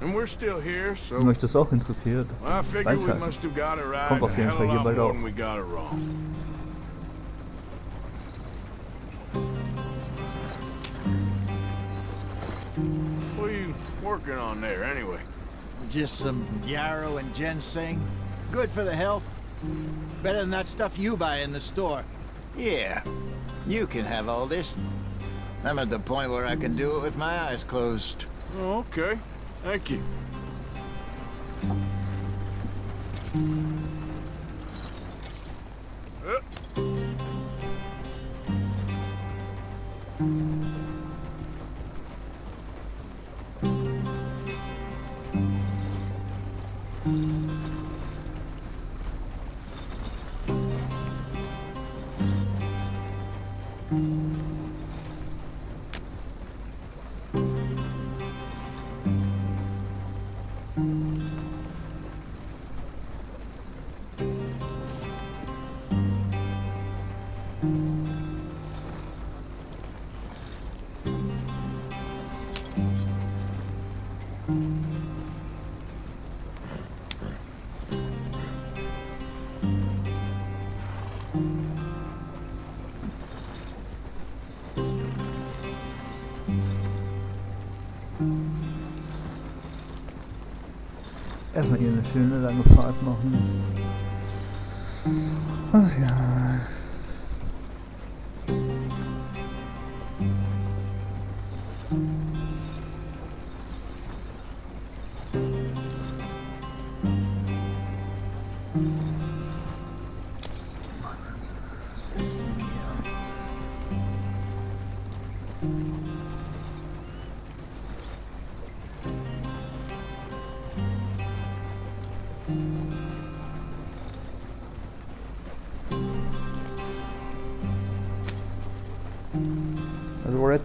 And we're still here, so Wenn euch das auch interessiert, I figure we reinschalten. must have got it right Kommt a auf jeden hell Fall of a hier lot bald more auch. than we got it wrong. What are you working on there, anyway? Just some yarrow and ginseng. Good for the health. Better than that stuff you buy in the store. Yeah, you can have all this. I'm at the point where I can do it with my eyes closed. Oh, okay. Thank you. erstmal hier eine schöne lange Fahrt machen. Ach ja.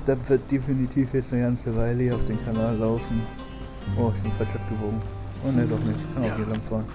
der wird definitiv jetzt eine ganze Weile hier auf den Kanal laufen. Oh, ich bin falsch abgebogen. Oh ne, doch nicht. Ich kann auch hier lang fahren.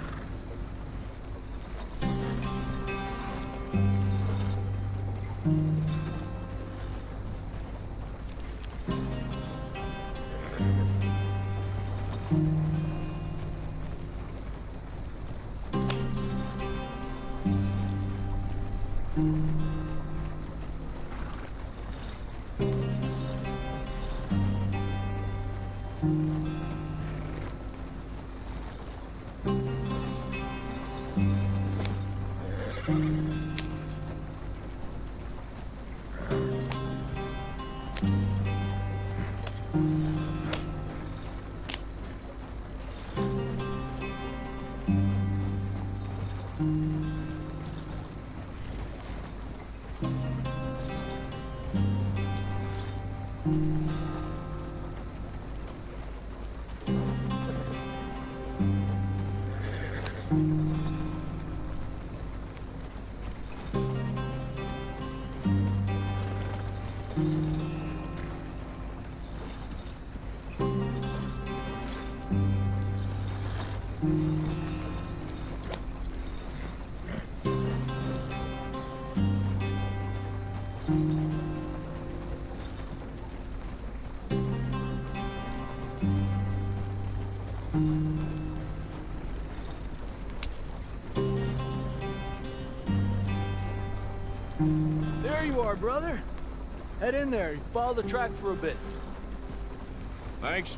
There you are, brother. Head in there. Follow the track for a bit. Thanks.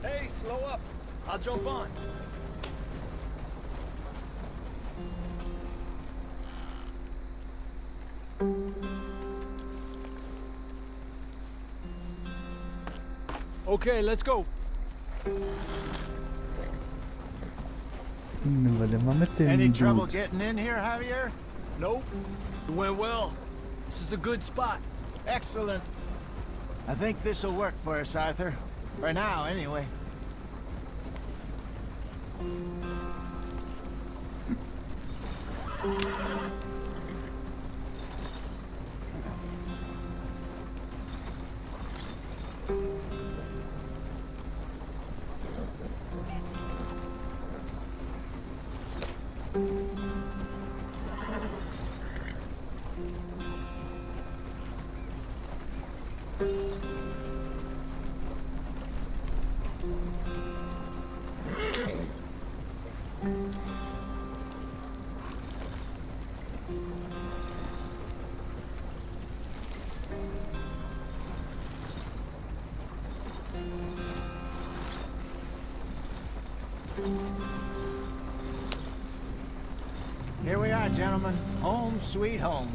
Hey, slow up. I'll jump on. Okay, let's go. Nehmen wir den mal mit dem Any trouble Dude. getting in here, Javier? Nope. It went well. This is a good spot. Excellent. I think this'll work for us, Arthur. For now, anyway. Here we are, gentlemen. Home sweet home.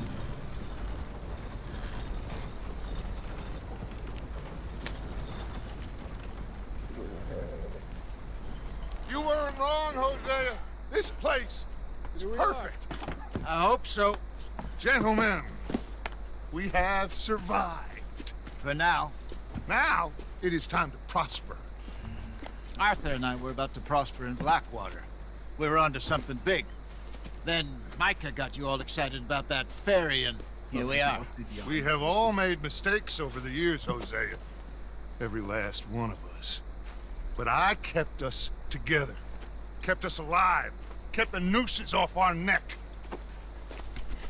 You weren't wrong, Hosea. This place is perfect. I hope so. Gentlemen, we have survived. For now. Now, it is time to prosper. Arthur and I were about to prosper in Blackwater. We were onto something big. Then Micah got you all excited about that ferry, and here we are. We have all made mistakes over the years, Hosea. Every last one of us. But I kept us together. Kept us alive. Kept the nooses off our neck.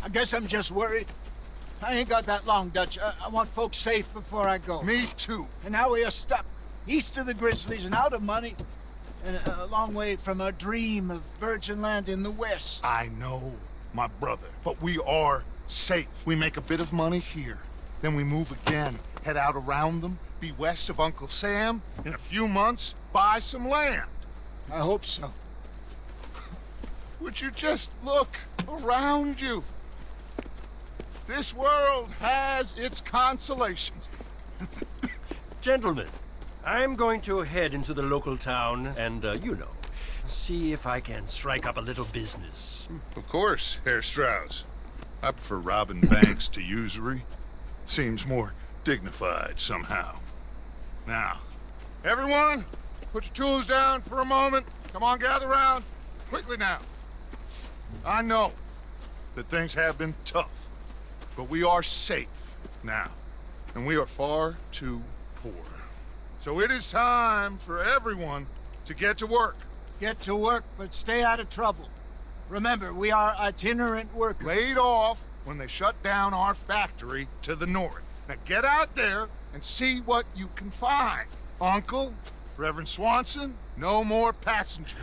I guess I'm just worried. I ain't got that long, Dutch. I want folks safe before I go. Me too. And now we are stuck east of the Grizzlies and out of money, and a long way from our dream of virgin land in the west. I know, my brother, but we are safe. We make a bit of money here, then we move again, head out around them, be west of Uncle Sam, in a few months, buy some land. I hope so. Would you just look around you? This world has its consolations. Gentlemen, I'm going to head into the local town and, see if I can strike up a little business. Of course, Herr Strauss. I prefer robbing banks to usury. Seems more dignified somehow. Now, everyone, put your tools down for a moment. Come on, gather round. Quickly now. I know that things have been tough, but we are safe. now, and we are far too poor. So it is time for everyone to get to work. Get to work, but stay out of trouble. Remember, we are itinerant workers. Laid off when they shut down our factory to the north. Now get out there and see what you can find. Uncle, Reverend Swanson, no more passengers.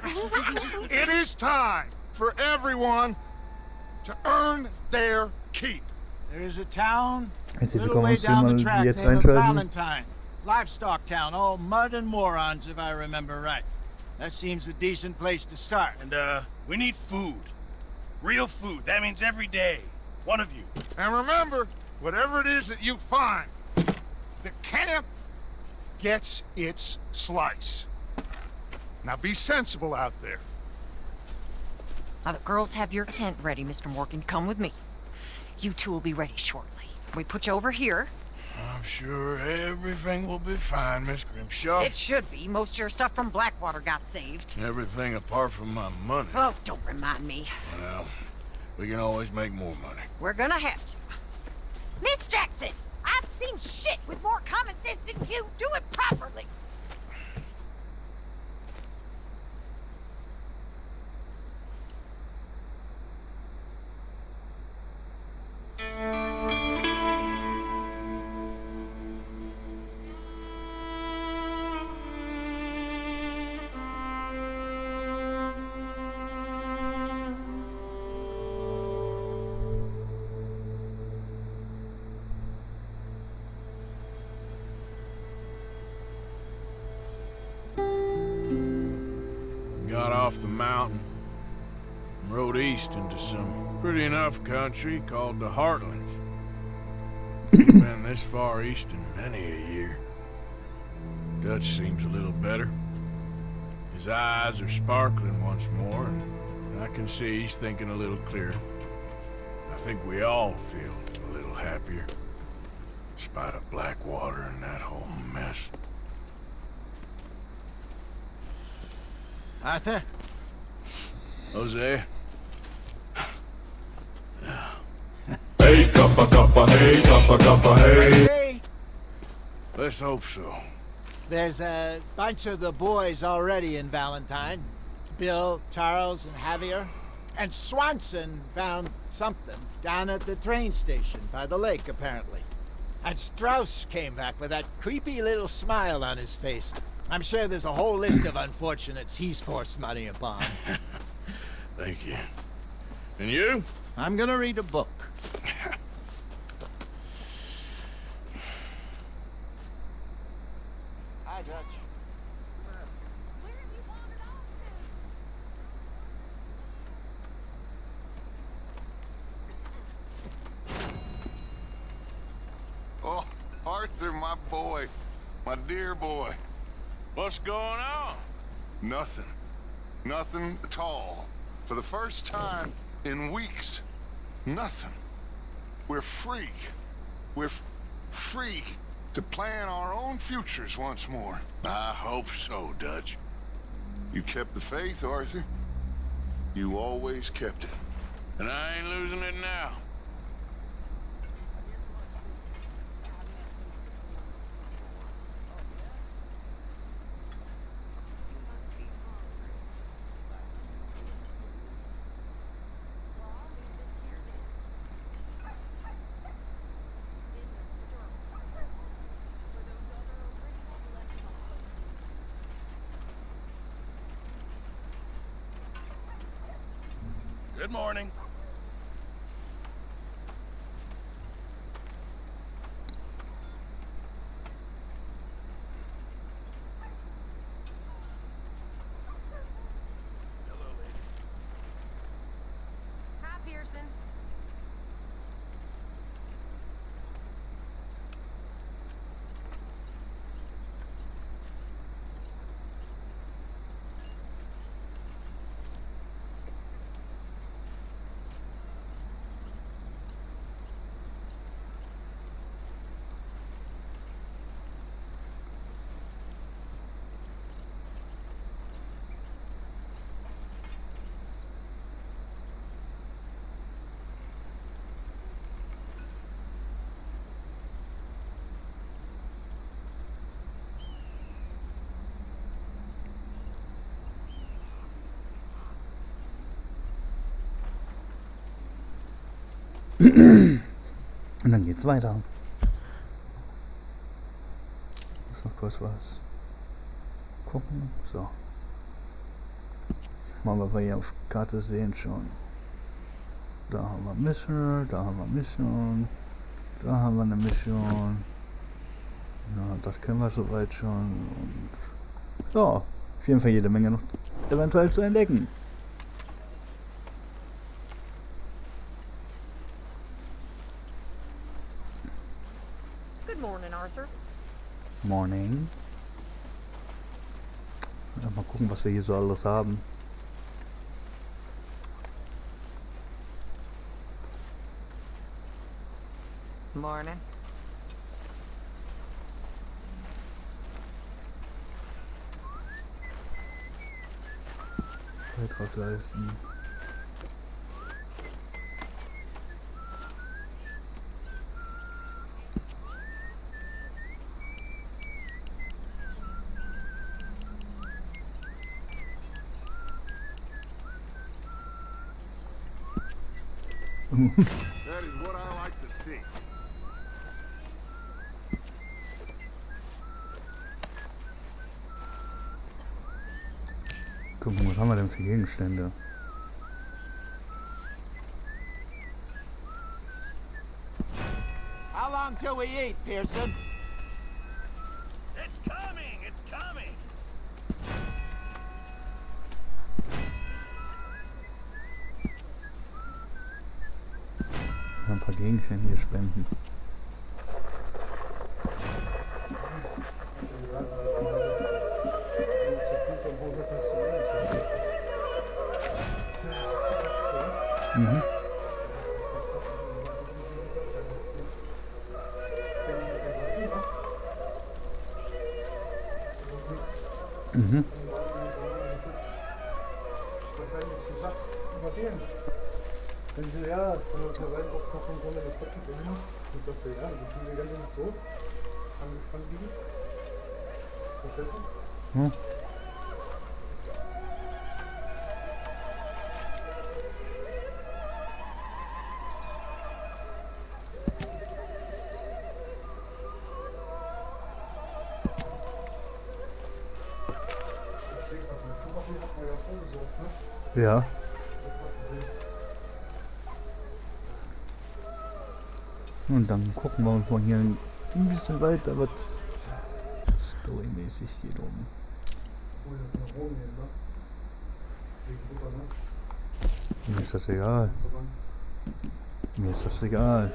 It is time for everyone to earn their keep. There is a town Also, wir little können way uns hier down mal the die track jetzt named reinschalten. Valentine. Livestock town, all mud and morons, if I remember right. That seems a decent place to start. And, we need food. Real food. That means every day. One of you. And remember, whatever it is that you find, the camp gets its slice. Now be sensible out there. Now the girls have your tent ready, Mr. Morgan. Come with me. You two will be ready shortly. We put you over here. I'm sure everything will be fine, Miss Grimshaw. It should be. Most of your stuff from Blackwater got saved. Everything apart from my money. Oh, don't remind me. Well, we can always make more money. We're gonna have to. Miss Jackson, I've seen shit with more common sense than you. Do it properly. Got off the mountain and rode east into some pretty enough country called the Heartlands. Ain't been this far east in many a year. Dutch seems a little better. His eyes are sparkling once more, and I can see he's thinking a little clearer. I think we all feel a little happier, in spite of Blackwater and that whole mess. Arthur? Hosea? Hey, cuppa, hey, cuppa, hey. Hey, Let's hope so. there's a bunch of the boys already in Valentine. Bill, Charles, and Javier. And Swanson found something down at the train station by the lake, apparently. And Strauss came back with that creepy little smile on his face. I'm sure there's a whole list of unfortunates he's forced money upon. Thank you. And you? I'm gonna read a book. Hi, Dutch. Oh, Arthur, my boy. My dear boy. What's going on? Nothing. Nothing at all. For the first time in weeks. Nothing. We're free. We're free to plan our own futures once more. I hope so, Dutch. You kept the faith, Arthur. You always kept it. And I ain't losing it now. Good morning. Hi, Pearson. Und dann geht's weiter. Muss noch kurz was gucken. So. Mal, was wir hier auf Karte sehen schon. Da haben wir Mission, da haben wir Mission, da haben wir eine Mission. Ja, das können wir soweit schon. Und ja, auf jeden Fall jede Menge noch eventuell zu entdecken. Good morning, Arthur. Morning. Ja, mal gucken, was wir hier so alles haben. Morning. Beitrag leisten. That is what I like to see. Gucken, was haben wir denn für Gegenstände? How long till we eat, Pearson? It's coming! It's coming! Ein paar Gegenstände hier spenden. Mhm. Mhm. Wenn sie ja, von der Rein auf vom Grunde des Becken bringen, und sagte, ja, dann tun wir ganz nicht so, angespannt liegen. Verstehst du? Hm. Ja. Und dann gucken wir uns mal hier ein bisschen weiter, was storymäßig geht um. Mir ist das egal. Mir ist das egal.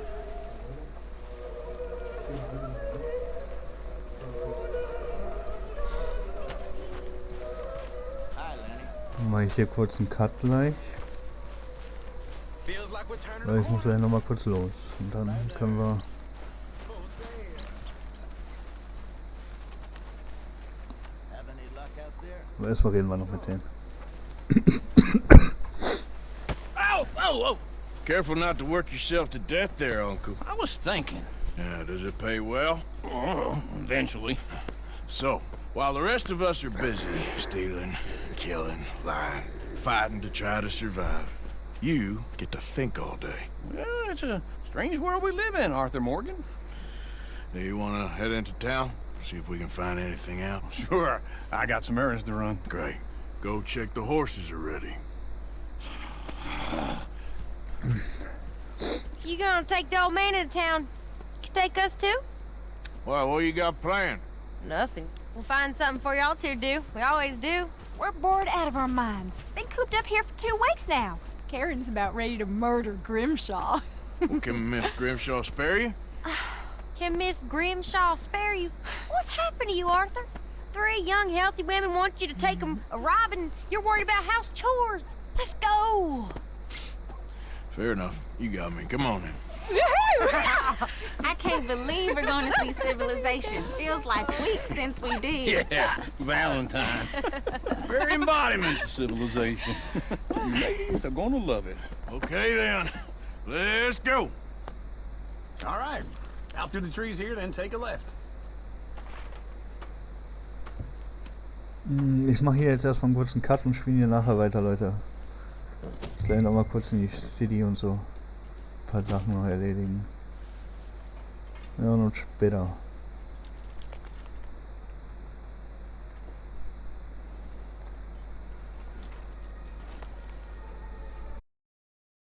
Mache ich hier kurz einen Cut gleich. Weil ich muss ja noch mal kurz los. Und dann können wir... Aber erstmal reden wir noch mit denen. Ow! Oh, oh! Careful not to work yourself to death there, Uncle. I was thinking. Yeah, does it pay well? Oh, eventually. So, while the rest of us are busy stealing, killing, lying, fighting to try to survive, you get to think all day. Well, it's a strange world we live in, Arthur Morgan. Do you want to head into town? See if we can find anything out? Sure. I got some errands to run. Great. Go check the horses are ready. You gonna take the old man into town? You take us too? Well, what you got planned? Nothing. We'll find something for y'all to do. We always do. We're bored out of our minds. Been cooped up here for 2 weeks now. Karen's about ready to murder Grimshaw. Well, can Miss Grimshaw spare you? Can Miss Grimshaw spare you? What's happened to you, Arthur? 3 young, healthy women want you to take them a robbing. You're worried about house chores. Let's go. Fair enough. You got me. Come on then. I can't believe we're going to see civilization. Feels like weeks since we did. Yeah, Valentine. Very embodiment of civilization. Ladies are gonna love it. Okay then. Let's go. All right. Out through the trees here, then take a left. Ich mache hier jetzt erstmal einen kurzen Cut und spiele hier nachher weiter, Leute. Ich gehe noch mal kurz in die City und so. paar Sachen noch erledigen. Wir hören uns später.